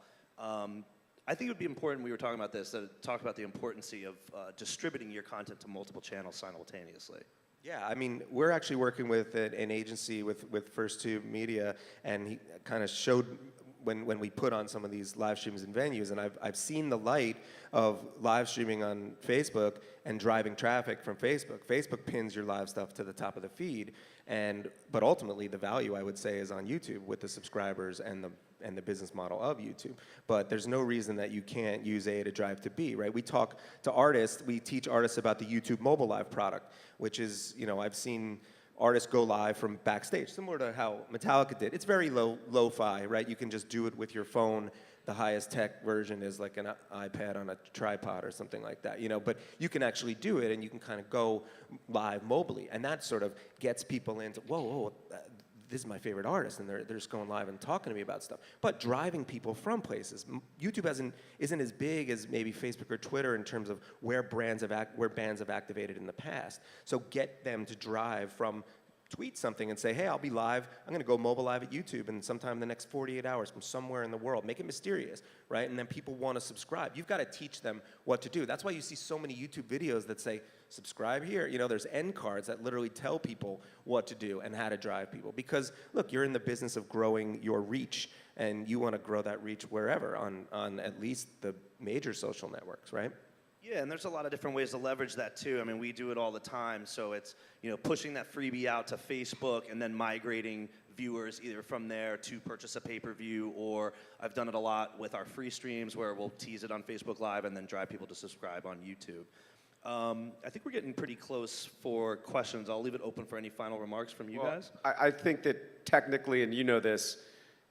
S1: I think it would be important, we were talking about this, to talk about the importance of distributing your content to multiple channels simultaneously.
S2: Yeah, we're actually working with an agency with First Tube Media, and he kind of showed when we put on some of these live streams in venues, and I've seen the light of live streaming on Facebook and driving traffic from Facebook. Facebook pins your live stuff to the top of the feed, but ultimately the value, I would say, is on YouTube with the subscribers and the business model of YouTube. But there's no reason that you can't use A to drive to B, right? We talk to artists, we teach artists about the YouTube mobile live product, which is, I've seen artists go live from backstage, similar to how Metallica did. It's very lo-fi, right? You can just do it with your phone. The highest tech version is like an iPad on a tripod or something like that, But you can actually do it, and you can kind of go live mobily, and that sort of gets people into, whoa, this is my favorite artist, and they're just going live and talking to me about stuff. But driving people from places. YouTube isn't as big as maybe Facebook or Twitter in terms of where bands have activated in the past. So get them to drive from, tweet something and say, hey, I'll be live. I'm going to go mobile live at YouTube and sometime in the next 48 hours from somewhere in the world. Make it mysterious, right? And then people want to subscribe. You've got to teach them what to do. That's why you see so many YouTube videos that say, subscribe here. There's end cards that literally tell people what to do and how to drive people. Because, look, you're in the business of growing your reach, and you want to grow that reach wherever on at least the major social networks, right?
S1: Yeah, and there's a lot of different ways to leverage that too. I mean, we do it all the time. So it's, pushing that freebie out to Facebook and then migrating viewers either from there to purchase a pay-per-view, or I've done it a lot with our free streams where we'll tease it on Facebook Live and then drive people to subscribe on YouTube. I think we're getting pretty close for questions. I'll leave it open for any final remarks from you guys.
S3: I think that technically, and you know this,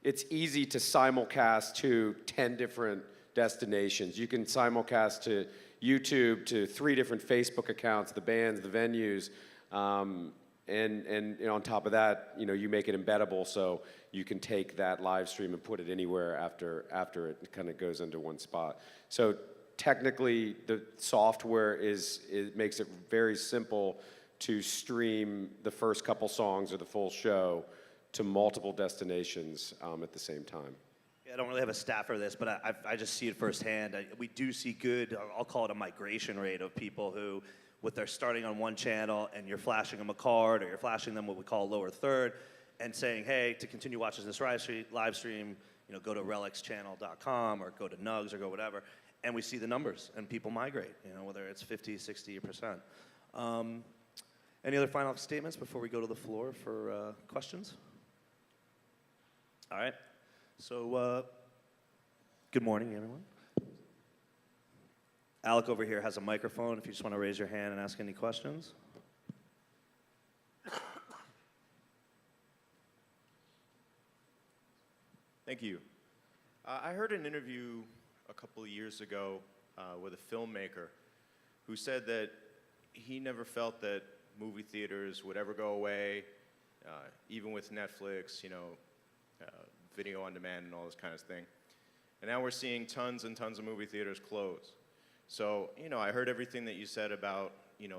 S3: it's easy to simulcast to 10 different destinations. You can simulcast to YouTube, to 3 different Facebook accounts, the bands, the venues, and on top of that, you make it embeddable so you can take that live stream and put it anywhere after it kind of goes into one spot. So technically, the software makes it very simple to stream the first couple songs or the full show to multiple destinations at the same time.
S1: I don't really have a stat for this, but I just see it firsthand. We do see good, I'll call it a migration rate of people who, they're starting on one channel and you're flashing them a card, or you're flashing them what we call a lower third, and saying, hey, to continue watching this live stream, go to relixchannel.com or go to Nugs or go whatever, and we see the numbers and people migrate, whether it's 50, 60%. Any other final statements before we go to the floor for questions? All right. So, good morning, everyone. Alec over here has a microphone if you just want to raise your hand and ask any questions.
S6: Thank you. I heard an interview a couple of years ago with a filmmaker who said that he never felt that movie theaters would ever go away, even with Netflix, video on demand and all this kind of thing. And now we're seeing tons and tons of movie theaters close. So, I heard everything that you said about,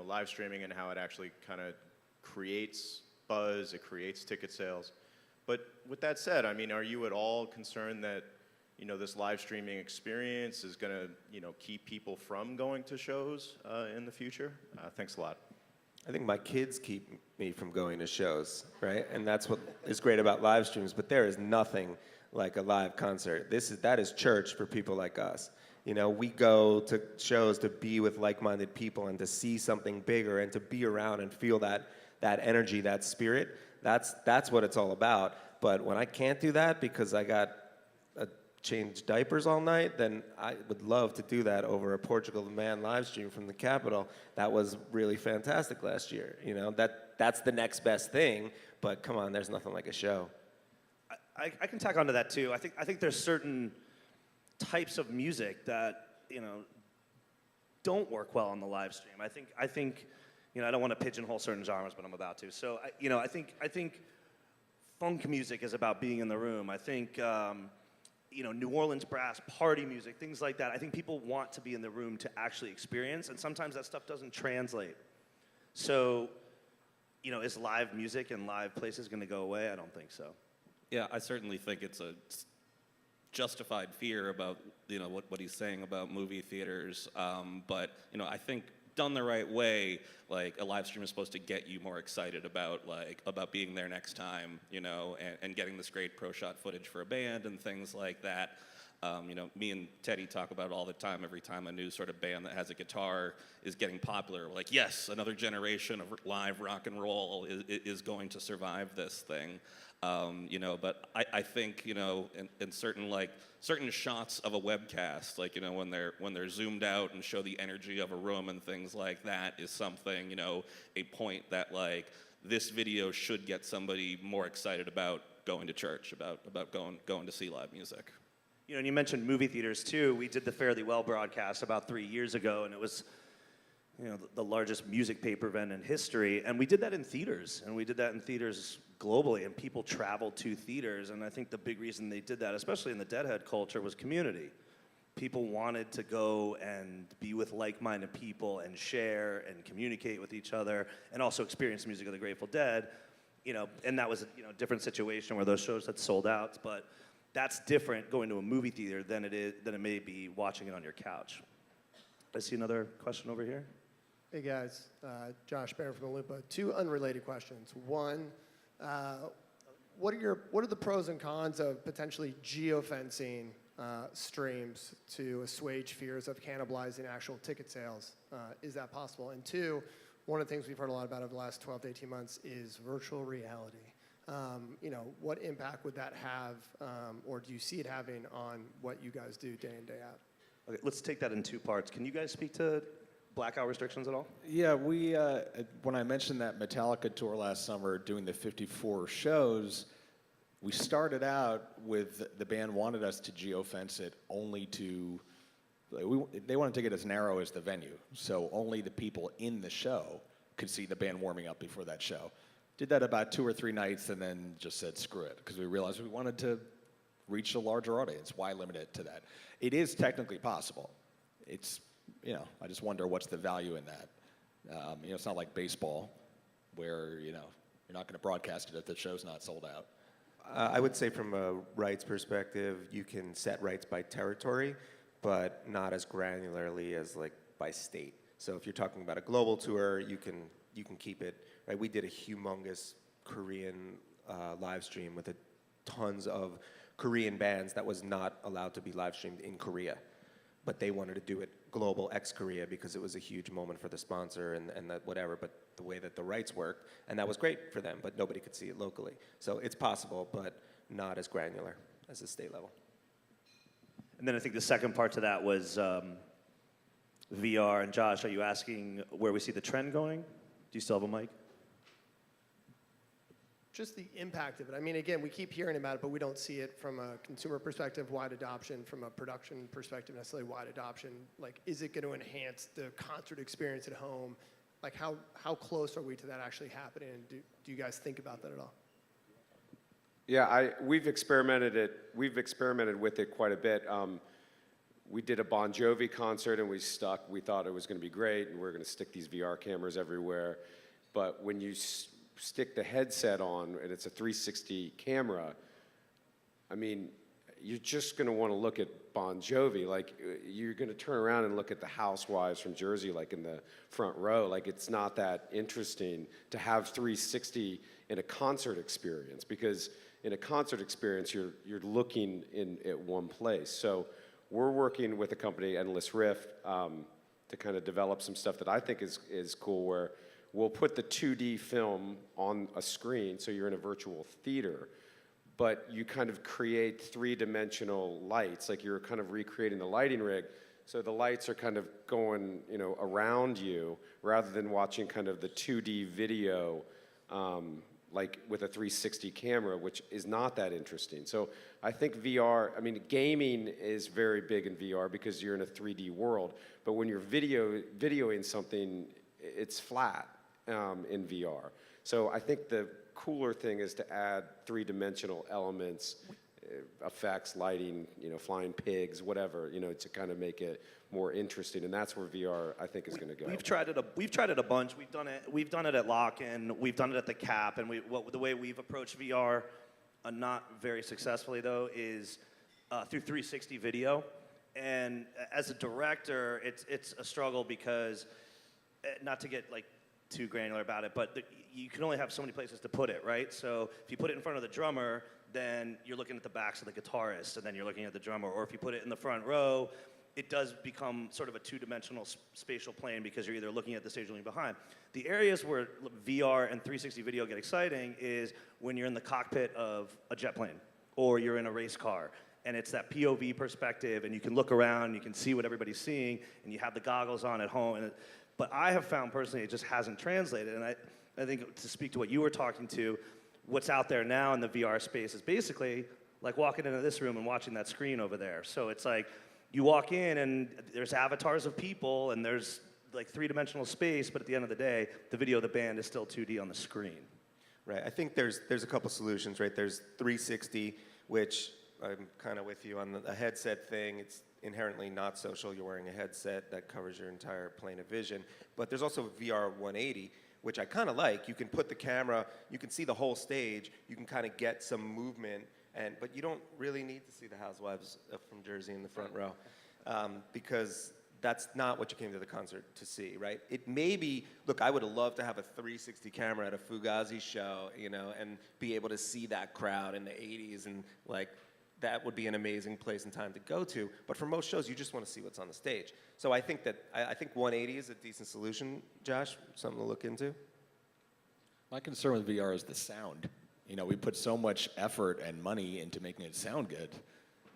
S6: live streaming and how it actually kind of creates buzz, it creates ticket sales. But with that said, are you at all concerned that, this live streaming experience is going to, keep people from going to shows in the future? Thanks a lot.
S2: I think my kids keep me from going to shows, right? And that's what is great about live streams, but there is nothing like a live concert. That is church for people like us. We go to shows to be with like-minded people and to see something bigger and to be around and feel that energy, that spirit. That's what it's all about. But when I can't do that because I got change diapers all night, then I would love to do that over a Portugal the Man live stream from the Capitol. That was really fantastic last year. That's the next best thing. But come on, there's nothing like a show.
S1: I can tack onto that too. I think there's certain types of music that don't work well on the live stream. I think I don't want to pigeonhole certain genres, but I'm about to. So I think funk music is about being in the room. I think New Orleans brass, party music, things like that. I think people want to be in the room to actually experience, and sometimes that stuff doesn't translate. So, is live music and live places going to go away? I don't think so.
S5: Yeah, I certainly think it's a justified fear about what he's saying about movie theaters. But I think done the right way, like a live stream is supposed to get you more excited about being there next time, and getting this great pro shot footage for a band and things like that. Me and Teddy talk about it all the time. Every time a new sort of band that has a guitar is getting popular, we're like, yes, another generation of live rock and roll is going to survive this thing. But I think, in certain shots of a webcast, when they're zoomed out and show the energy of a room and things like that is something, a point that this video should get somebody more excited about going to church, about going to see live music.
S1: And you mentioned movie theaters too. We did the Fairly Well broadcast about 3 years ago, and it was, the largest music pay-per event in history. And we did that in theaters, globally, and people traveled to theaters. And I think the big reason they did that, especially in the Deadhead culture, was community. People wanted to go and be with like-minded people and share and communicate with each other, and also experience the music of the Grateful Dead. And that was a different situation where those shows had sold out, but that's different going to a movie theater than it may be watching it on your couch. I see another question over here.
S7: Hey guys, Josh Barron from Olympia. 2 unrelated questions. One, what are the pros and cons of potentially geofencing streams to assuage fears of cannibalizing actual ticket sales? Is that possible? And 2, one of the things we've heard a lot about over the last 12 to 18 months is virtual reality. What impact would that have, or do you see it having on what you guys do day in, day out?
S1: Okay, let's take that in 2 parts. Can you guys speak to blackout restrictions at all?
S4: Yeah, we when I mentioned that Metallica tour last summer, doing the 54 shows, we started out with the band wanted us to geofence it only to. They wanted to get as narrow as the venue, so only the people in the show could see the band warming up before that show. Did that about 2 or 3 nights and then just said screw it, because we realized we wanted to reach a larger audience. Why limit it to that? It is technically possible. It's, I just wonder what's the value in that. It's not like baseball where, you're not going to broadcast it if the show's not sold out.
S2: I would say from a rights perspective, you can set rights by territory, but not as granularly as by state. So if you're talking about a global tour, you can keep it. Right, we did a humongous Korean live stream with tons of Korean bands that was not allowed to be live streamed in Korea, but they wanted to do it global ex-Korea because it was a huge moment for the sponsor and that whatever. But the way that the rights worked, and that was great for them, but nobody could see it locally. So it's possible, but not as granular as the state level.
S1: And then I think the second part to that was VR. And Josh, are you asking where we see the trend going? Do you still have a mic?
S7: Just the impact of it. I mean, again, we keep hearing about it, but we don't see it from a consumer perspective, wide adoption, from a production perspective, necessarily wide adoption. Is it going to enhance the concert experience at home? How close are we to that actually happening? And do you guys think about that at all?
S3: Yeah, we've experimented with it quite a bit. We did a Bon Jovi concert and we thought it was going to be great, and we were going to stick these VR cameras everywhere. But when you stick the headset on and it's a 360 camera, I mean, you're just going to want to look at Bon Jovi. You're going to turn around and look at the housewives from Jersey, in the front row. It's not that interesting to have 360 in a concert experience, because in a concert experience, you're looking at one place. So we're working with a company, Endless Rift, to kind of develop some stuff that I think is cool, where we'll put the 2D film on a screen, so you're in a virtual theater, but you kind of create 3-dimensional lights, you're kind of recreating the lighting rig, so the lights are kind of going, around you, rather than watching kind of the 2D video, with a 360 camera, which is not that interesting. So I think VR, gaming is very big in VR because you're in a 3D world, but when you're videoing something, it's flat in VR. So I think the cooler thing is to add 3-dimensional elements, effects, lighting, flying pigs, whatever, to kind of make it more interesting. And that's where VR, I think, is going to go.
S1: We've tried it a bunch. We've done it at Lock-In. We've done it at the Cap. And the way we've approached VR, not very successfully though, is through 360 video. And as a director, it's a struggle because not to get like too granular about it, but you can only have so many places to put it, right? So if you put it in front of the drummer, then you're looking at the backs of the guitarists, and then you're looking at the drummer. Or if you put it in the front row, it does become sort of a two-dimensional spatial plane because you're either looking at the stage or looking behind. The areas where VR and 360 video get exciting is when you're in the cockpit of a jet plane or you're in a race car. And it's that POV perspective, and you can look around, you can see what everybody's seeing, and you have the goggles on at home. But I have found personally it just hasn't translated. And I think to speak to what you were talking to, what's out there now in the VR space is basically like walking into this room and watching that screen over there. So it's like you walk in and there's avatars of people and there's like three-dimensional space, but at the end of the day, the video of the band is still 2D on the screen.
S2: Right. I think there's a couple solutions, right? There's 360, which I'm kind of with you on the headset thing. It's inherently not social. You're wearing a headset that covers your entire plane of vision. But there's also VR 180, which I kind of like. You can put the camera, you can see the whole stage, you can kind of get some movement, but you don't really need to see the housewives from Jersey in the front row because that's not what you came to the concert to see, right? It may be, look, I would have loved to have a 360 camera at a Fugazi show, you know, and be able to see that crowd in the 80s, and like, that would be an amazing place and time to go to. But for most shows, you just want to see what's on the stage. So I think I think 180 is a decent solution, Josh, something to look into.
S4: My concern with VR is the sound. You know, we put so much effort and money into making it sound good.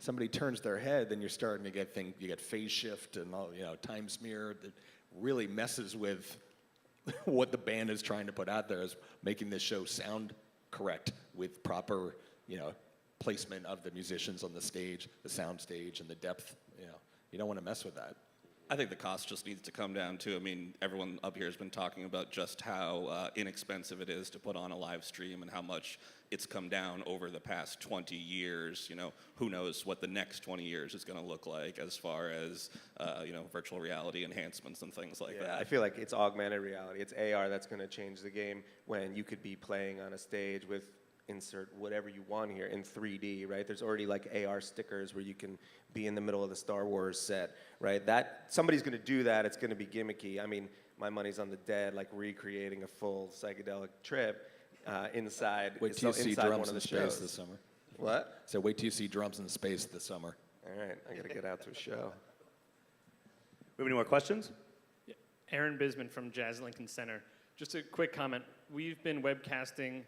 S4: Somebody turns their head, then you're starting to get you get phase shift and all, you know, time smear that really messes with what the band is trying to put out there, is making this show sound correct with proper, you know, placement of the musicians on the stage, the sound stage, and the depth. You know, you don't want to mess with that.
S5: I think the cost just needs to come down too. I mean, everyone up here has been talking about just how inexpensive it is to put on a live stream and how much it's come down over the past 20 years. You know, who knows what the next 20 years is going to look like as far as, you know, virtual reality enhancements and things like that.
S2: I feel like it's augmented reality. It's AR that's going to change the game when you could be playing on a stage with insert whatever you want here in 3D, right? There's already like AR stickers where you can be in the middle of the Star Wars set, right? That somebody's going to do that. It's going to be gimmicky. I mean, my money's on the dead, like recreating a full psychedelic trip inside.
S4: Wait till you see
S2: inside
S4: drums
S2: one of
S4: in
S2: the
S4: space
S2: shows.
S4: this summer.
S2: What?
S4: So wait till you see drums in space this summer.
S2: All right, I got to get out to a show.
S1: We have any more questions?
S8: Aaron Bisman from Jazz Lincoln Center. Just a quick comment. We've been webcasting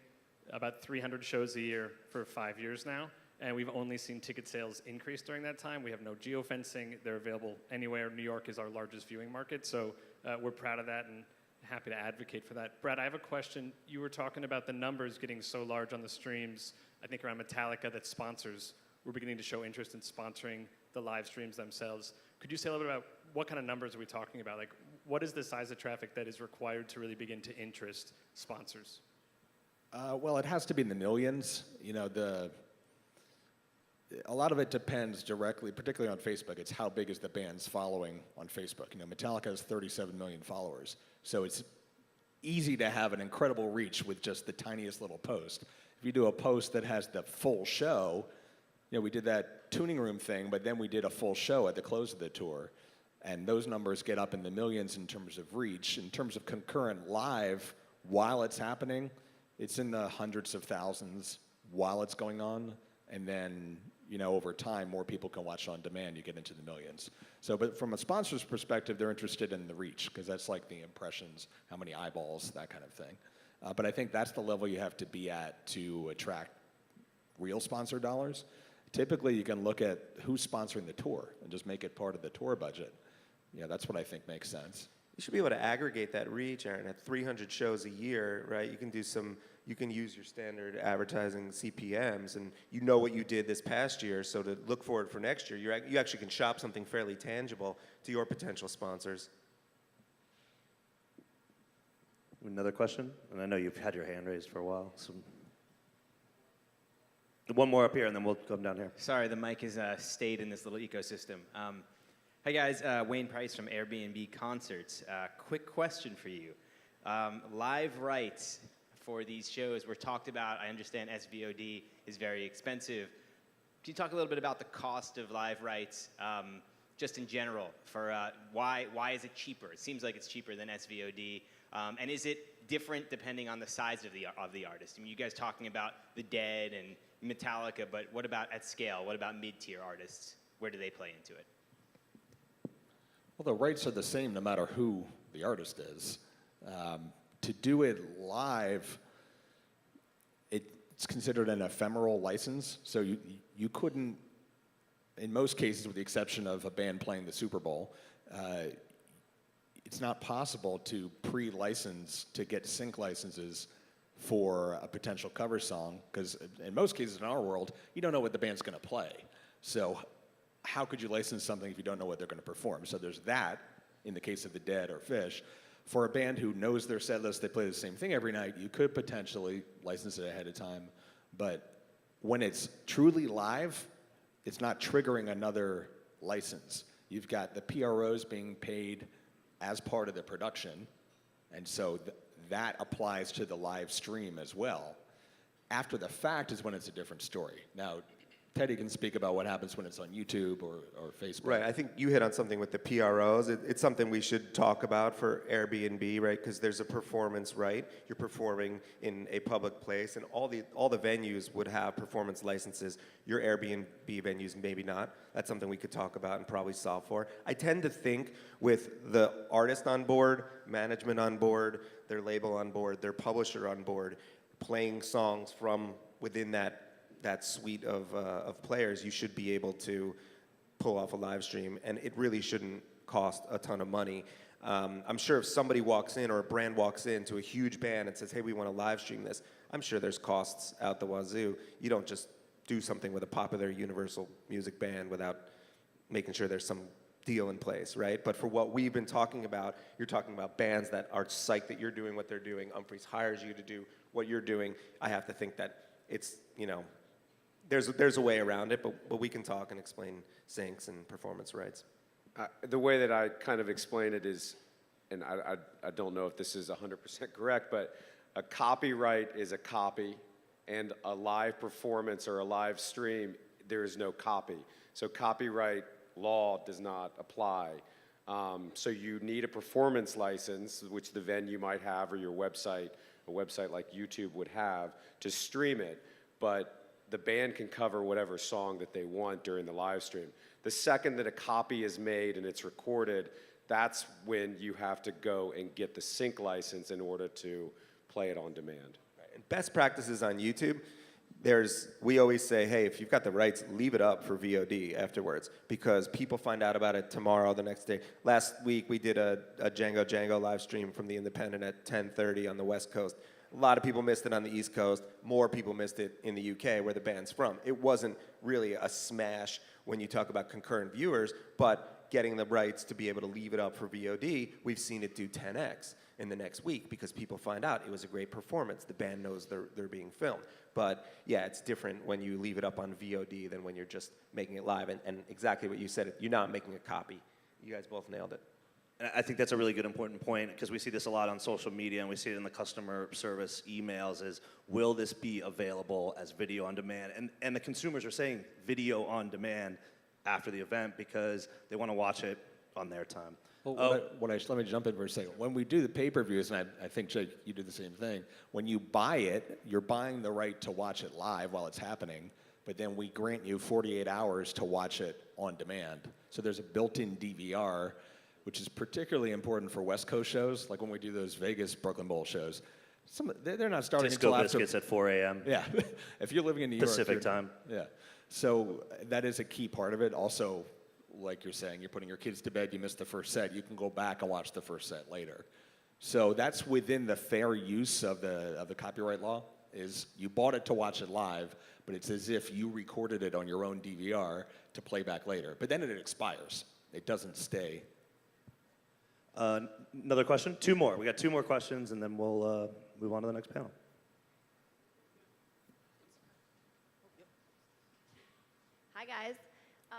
S8: about 300 shows a year for 5 years now, and we've only seen ticket sales increase during that time. We have no geofencing. They're available anywhere. New York is our largest viewing market, so we're proud of that and happy to advocate for that. Brad, I have a question. You were talking about the numbers getting so large on the streams, I think around Metallica, that sponsors were beginning to show interest in sponsoring the live streams themselves. Could you say a little bit about what kind of numbers are we talking about? Like, what is the size of traffic that is required to really begin to interest sponsors?
S4: Well, it has to be in the millions. You know, a lot of it depends directly, particularly on Facebook. It's how big is the band's following on Facebook. You know, Metallica has 37 million followers, so it's easy to have an incredible reach with just the tiniest little post. If you do a post that has the full show, you know, we did that tuning room thing, but then we did a full show at the close of the tour, and those numbers get up in the millions in terms of reach. In terms of concurrent live, while it's happening, it's in the hundreds of thousands while it's going on, and then, you know, over time, more people can watch on demand. You get into the millions. So, but from a sponsor's perspective, they're interested in the reach, because that's like the impressions, how many eyeballs, that kind of thing. But I think that's the level you have to be at to attract real sponsor dollars. Typically, you can look at who's sponsoring the tour and just make it part of the tour budget. Yeah, that's what I think makes sense.
S2: You should be able to aggregate that reach, Aaron, at 300 shows a year, right? You can use your standard advertising CPMs, and you know what you did this past year, so to look forward for next year, you actually can shop something fairly tangible to your potential sponsors.
S1: Another question? And I know you've had your hand raised for a while. So one more up here, and then we'll come down here.
S9: Sorry, the mic has stayed in this little ecosystem. Hey guys, Wayne Price from Airbnb Concerts. Quick question for you. Live rights for these shows were talked about. I understand SVOD is very expensive. Can you talk a little bit about the cost of live rights? just in general, for why is it cheaper? It seems like it's cheaper than SVOD. And is it different depending on the size of the artist? I mean, you guys talking about the Dead and Metallica, but what about at scale? What about mid-tier artists? Where do they play into it?
S4: Well, the rights are the same no matter who the artist is. To do it live, it's considered an ephemeral license, so you couldn't, in most cases, with the exception of a band playing the Super Bowl, it's not possible to pre-license to get sync licenses for a potential cover song, because in most cases in our world, you don't know what the band's going to play. So how could you license something if you don't know what they're going to perform? So there's that, in the case of the Dead or Fish. For a band who knows their set list, they play the same thing every night, you could potentially license it ahead of time. But when it's truly live, it's not triggering another license. You've got the PROs being paid as part of the production, and so that applies to the live stream as well. After the fact is when it's a different story. Now, Teddy can speak about what happens when it's on YouTube or Facebook.
S2: Right, I think you hit on something with the PROs. It's something we should talk about for Airbnb, right? Because there's a performance right. You're performing in a public place, and all the venues would have performance licenses. Your Airbnb venues, maybe not. That's something we could talk about and probably solve for. I tend to think with the artist on board, management on board, their label on board, their publisher on board, playing songs from within that suite of players, you should be able to pull off a live stream, and it really shouldn't cost a ton of money. I'm sure if somebody walks in or a brand walks in to a huge band and says, hey, we want to live stream this, I'm sure there's costs out the wazoo. You don't just do something with a popular universal music band without making sure there's some deal in place, right? But for what we've been talking about, you're talking about bands that are psyched that you're doing what they're doing. Humphreys hires you to do what you're doing. I have to think that it's, there's a way around it, but we can talk and explain syncs and performance rights.
S3: The way that I kind of explain it is, and I don't know if this is 100% correct, but a copyright is a copy, and a live performance or a live stream, there is no copy. So copyright law does not apply. So you need a performance license, which the venue might have, or your website, a website like YouTube would have, to stream it. But the band can cover whatever song that they want during the live stream. The second that a copy is made and it's recorded, that's when you have to go and get the sync license in order to play it on demand.
S2: Right. And best practices on YouTube, we always say, hey, if you've got the rights, leave it up for VOD afterwards, because people find out about it tomorrow, the next day. Last week, we did a Django live stream from The Independent at 10:30 on the West Coast. A lot of people missed it on the East Coast. More people missed it in the UK, where the band's from. It wasn't really a smash when you talk about concurrent viewers, but getting the rights to be able to leave it up for VOD, we've seen it do 10x in the next week, because people find out it was a great performance. The band knows they're being filmed. But yeah, it's different when you leave it up on VOD than when you're just making it live. And exactly what you said, you're not making a copy. You guys both nailed it.
S1: And I think that's a really good important point, because we see this a lot on social media and we see it in the customer service emails, is will this be available as video on demand? And the consumers are saying video on demand after the event because they want to watch it on their time.
S4: Well, let me jump in for a second. When we do the pay-per-views, and I think, Jake, you do the same thing, when you buy it, you're buying the right to watch it live while it's happening, but then we grant you 48 hours to watch it on demand. So there's a built-in DVR, which is particularly important for West Coast shows, like when we do those Vegas Brooklyn Bowl shows. They're not starting
S1: Disco
S4: until
S1: Biscuits at 4 a.m.
S4: Yeah, if you're living in New York.
S1: Pacific time.
S4: Yeah, so that is a key part of it. Also, like you're saying, you're putting your kids to bed, you missed the first set, you can go back and watch the first set later. So that's within the fair use of the copyright law, is you bought it to watch it live, but it's as if you recorded it on your own DVR to play back later. But then it expires. It doesn't stay.
S1: Another question? Two more. We got two more questions, and then we'll move on to the next panel.
S10: Hi, guys.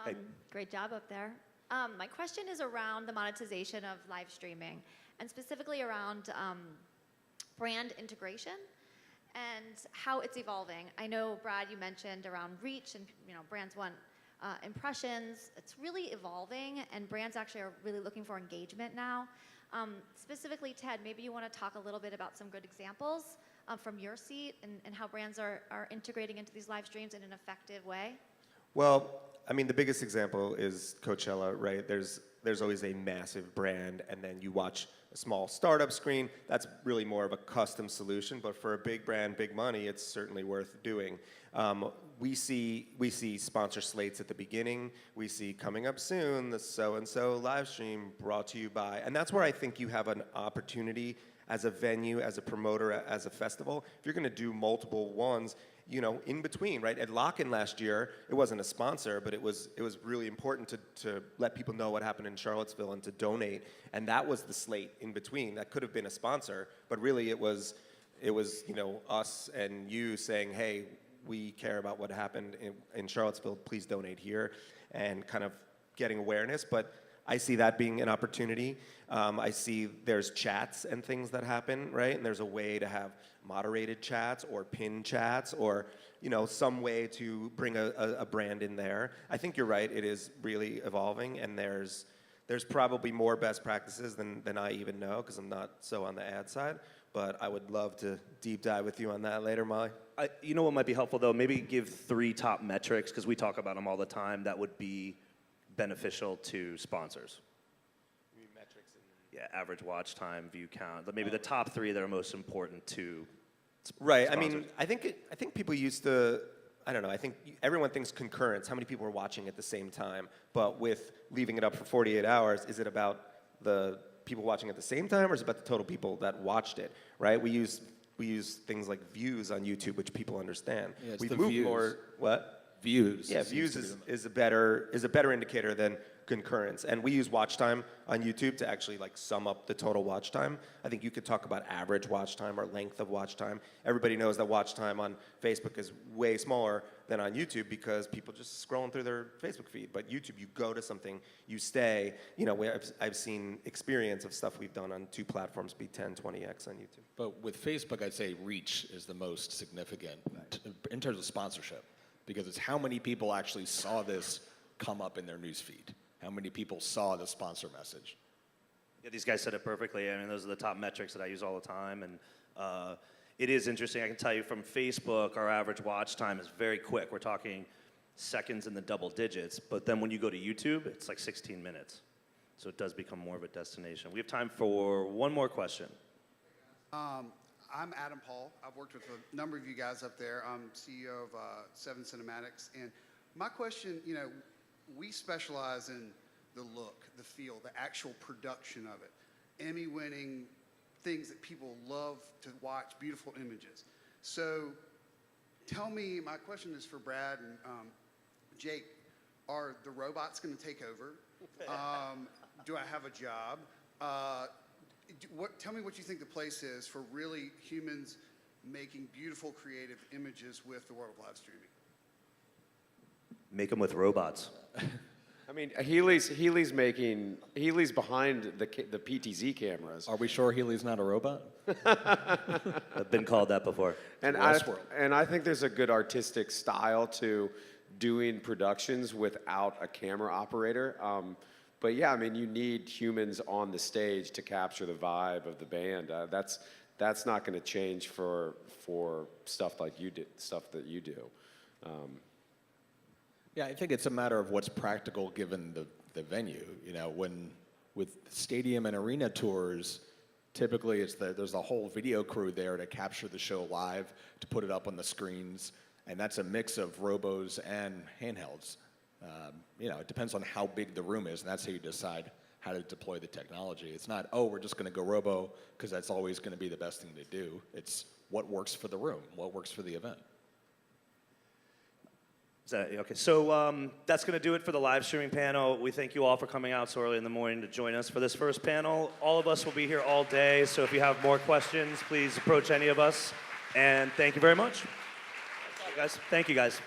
S1: Hey.
S10: Great job up there. My question is around the monetization of live streaming, and specifically around brand integration and how it's evolving. I know, Brad, you mentioned around reach, and brands want impressions. It's really evolving, and brands actually are really looking for engagement now. Specifically, Ted, maybe you want to talk a little bit about some good examples from your seat and how brands are integrating into these live streams in an effective way.
S2: Well, I mean, the biggest example is Coachella, right? There's always a massive brand, and then you watch a small startup screen. That's really more of a custom solution, but for a big brand, big money, it's certainly worth doing. We see sponsor slates at the beginning. We see coming up soon, the so-and-so live stream brought to you by, and that's where I think you have an opportunity as a venue, as a promoter, as a festival. If you're gonna do multiple ones, you know, in between, right? At Lock-In last year, it wasn't a sponsor, but it was really important to let people know what happened in Charlottesville and to donate. And that was the slate in between. That could have been a sponsor, but really it was you know, us and you saying, hey, we care about what happened in Charlottesville, please donate here, and kind of getting awareness. But I see that being an opportunity. I see there's chats and things that happen, right? And there's a way to have moderated chats or pinned chats or, you know, some way to bring a brand in there. I think you're right, it is really evolving, and there's probably more best practices than I even know, because I'm not so on the ad side. But I would love to deep dive with you on that later, Molly.
S1: You know what might be helpful, though? Maybe give 3 top metrics, because we talk about them all the time, that would be beneficial to sponsors.
S2: You mean metrics and...
S1: Yeah, average watch time, view count. But maybe the top 3 that are most important to
S2: Right.
S1: sponsors.
S2: I mean, I think people used to, I don't know, I think everyone thinks concurrence, how many people are watching at the same time. But with leaving it up for 48 hours, is it about the people watching at the same time, or is it about the total people that watched it, right? We use things like views on YouTube, which people understand.
S4: Yeah, it's
S2: We've
S4: the
S2: moved
S4: views.
S2: more, what?
S4: Views.
S2: Yeah, views is a better indicator than concurrence. And we use watch time on YouTube to actually like sum up the total watch time. I think you could talk about average watch time or length of watch time. Everybody knows that watch time on Facebook is way smaller than on YouTube because people just scrolling through their Facebook feed. But YouTube, you go to something, you stay. You know, I've seen experience of stuff we've done on 2 platforms be 10, 20x on YouTube.
S4: But with Facebook, I'd say reach is the most significant in terms of sponsorship, because it's how many people actually saw this come up in their newsfeed. How many people saw the sponsor message?
S1: Yeah, these guys said it perfectly. I mean, those are the top metrics that I use all the time. And it is interesting. I can tell you from Facebook, our average watch time is very quick. We're talking seconds in the double digits. But then when you go to YouTube, it's like 16 minutes. So it does become more of a destination. We have time for one more question.
S11: I'm Adam Paul. I've worked with a number of you guys up there. I'm CEO of 7 Cinematics. And my question, you know, we specialize in the look, the feel, the actual production of it. Emmy-winning things that people love to watch, beautiful images. So tell me, my question is for Brad and Jake, are the robots going to take over? Do I have a job? Tell me what you think the place is for really humans making beautiful, creative images with the world of live streaming.
S1: Make them with robots.
S12: I mean, Healy's behind the PTZ cameras.
S4: Are we sure Healy's not a robot?
S1: I've been called that before.
S12: And I think there's a good artistic style to doing productions without a camera operator. But yeah, I mean, you need humans on the stage to capture the vibe of the band. That's not going to change for stuff like you that you do.
S4: Yeah, I think it's a matter of what's practical given the venue. You know, with stadium and arena tours, typically there's a whole video crew there to capture the show live, to put it up on the screens, and that's a mix of robos and handhelds. You know, it depends on how big the room is, and that's how you decide how to deploy the technology. It's not, oh, we're just going to go robo because that's always going to be the best thing to do. It's what works for the room, what works for the event.
S1: Okay, so that's going to do it for the live streaming panel. We thank you all for coming out so early in the morning to join us for this first panel. All of us will be here all day, so if you have more questions, please approach any of us. And thank you very much. Thank you, guys.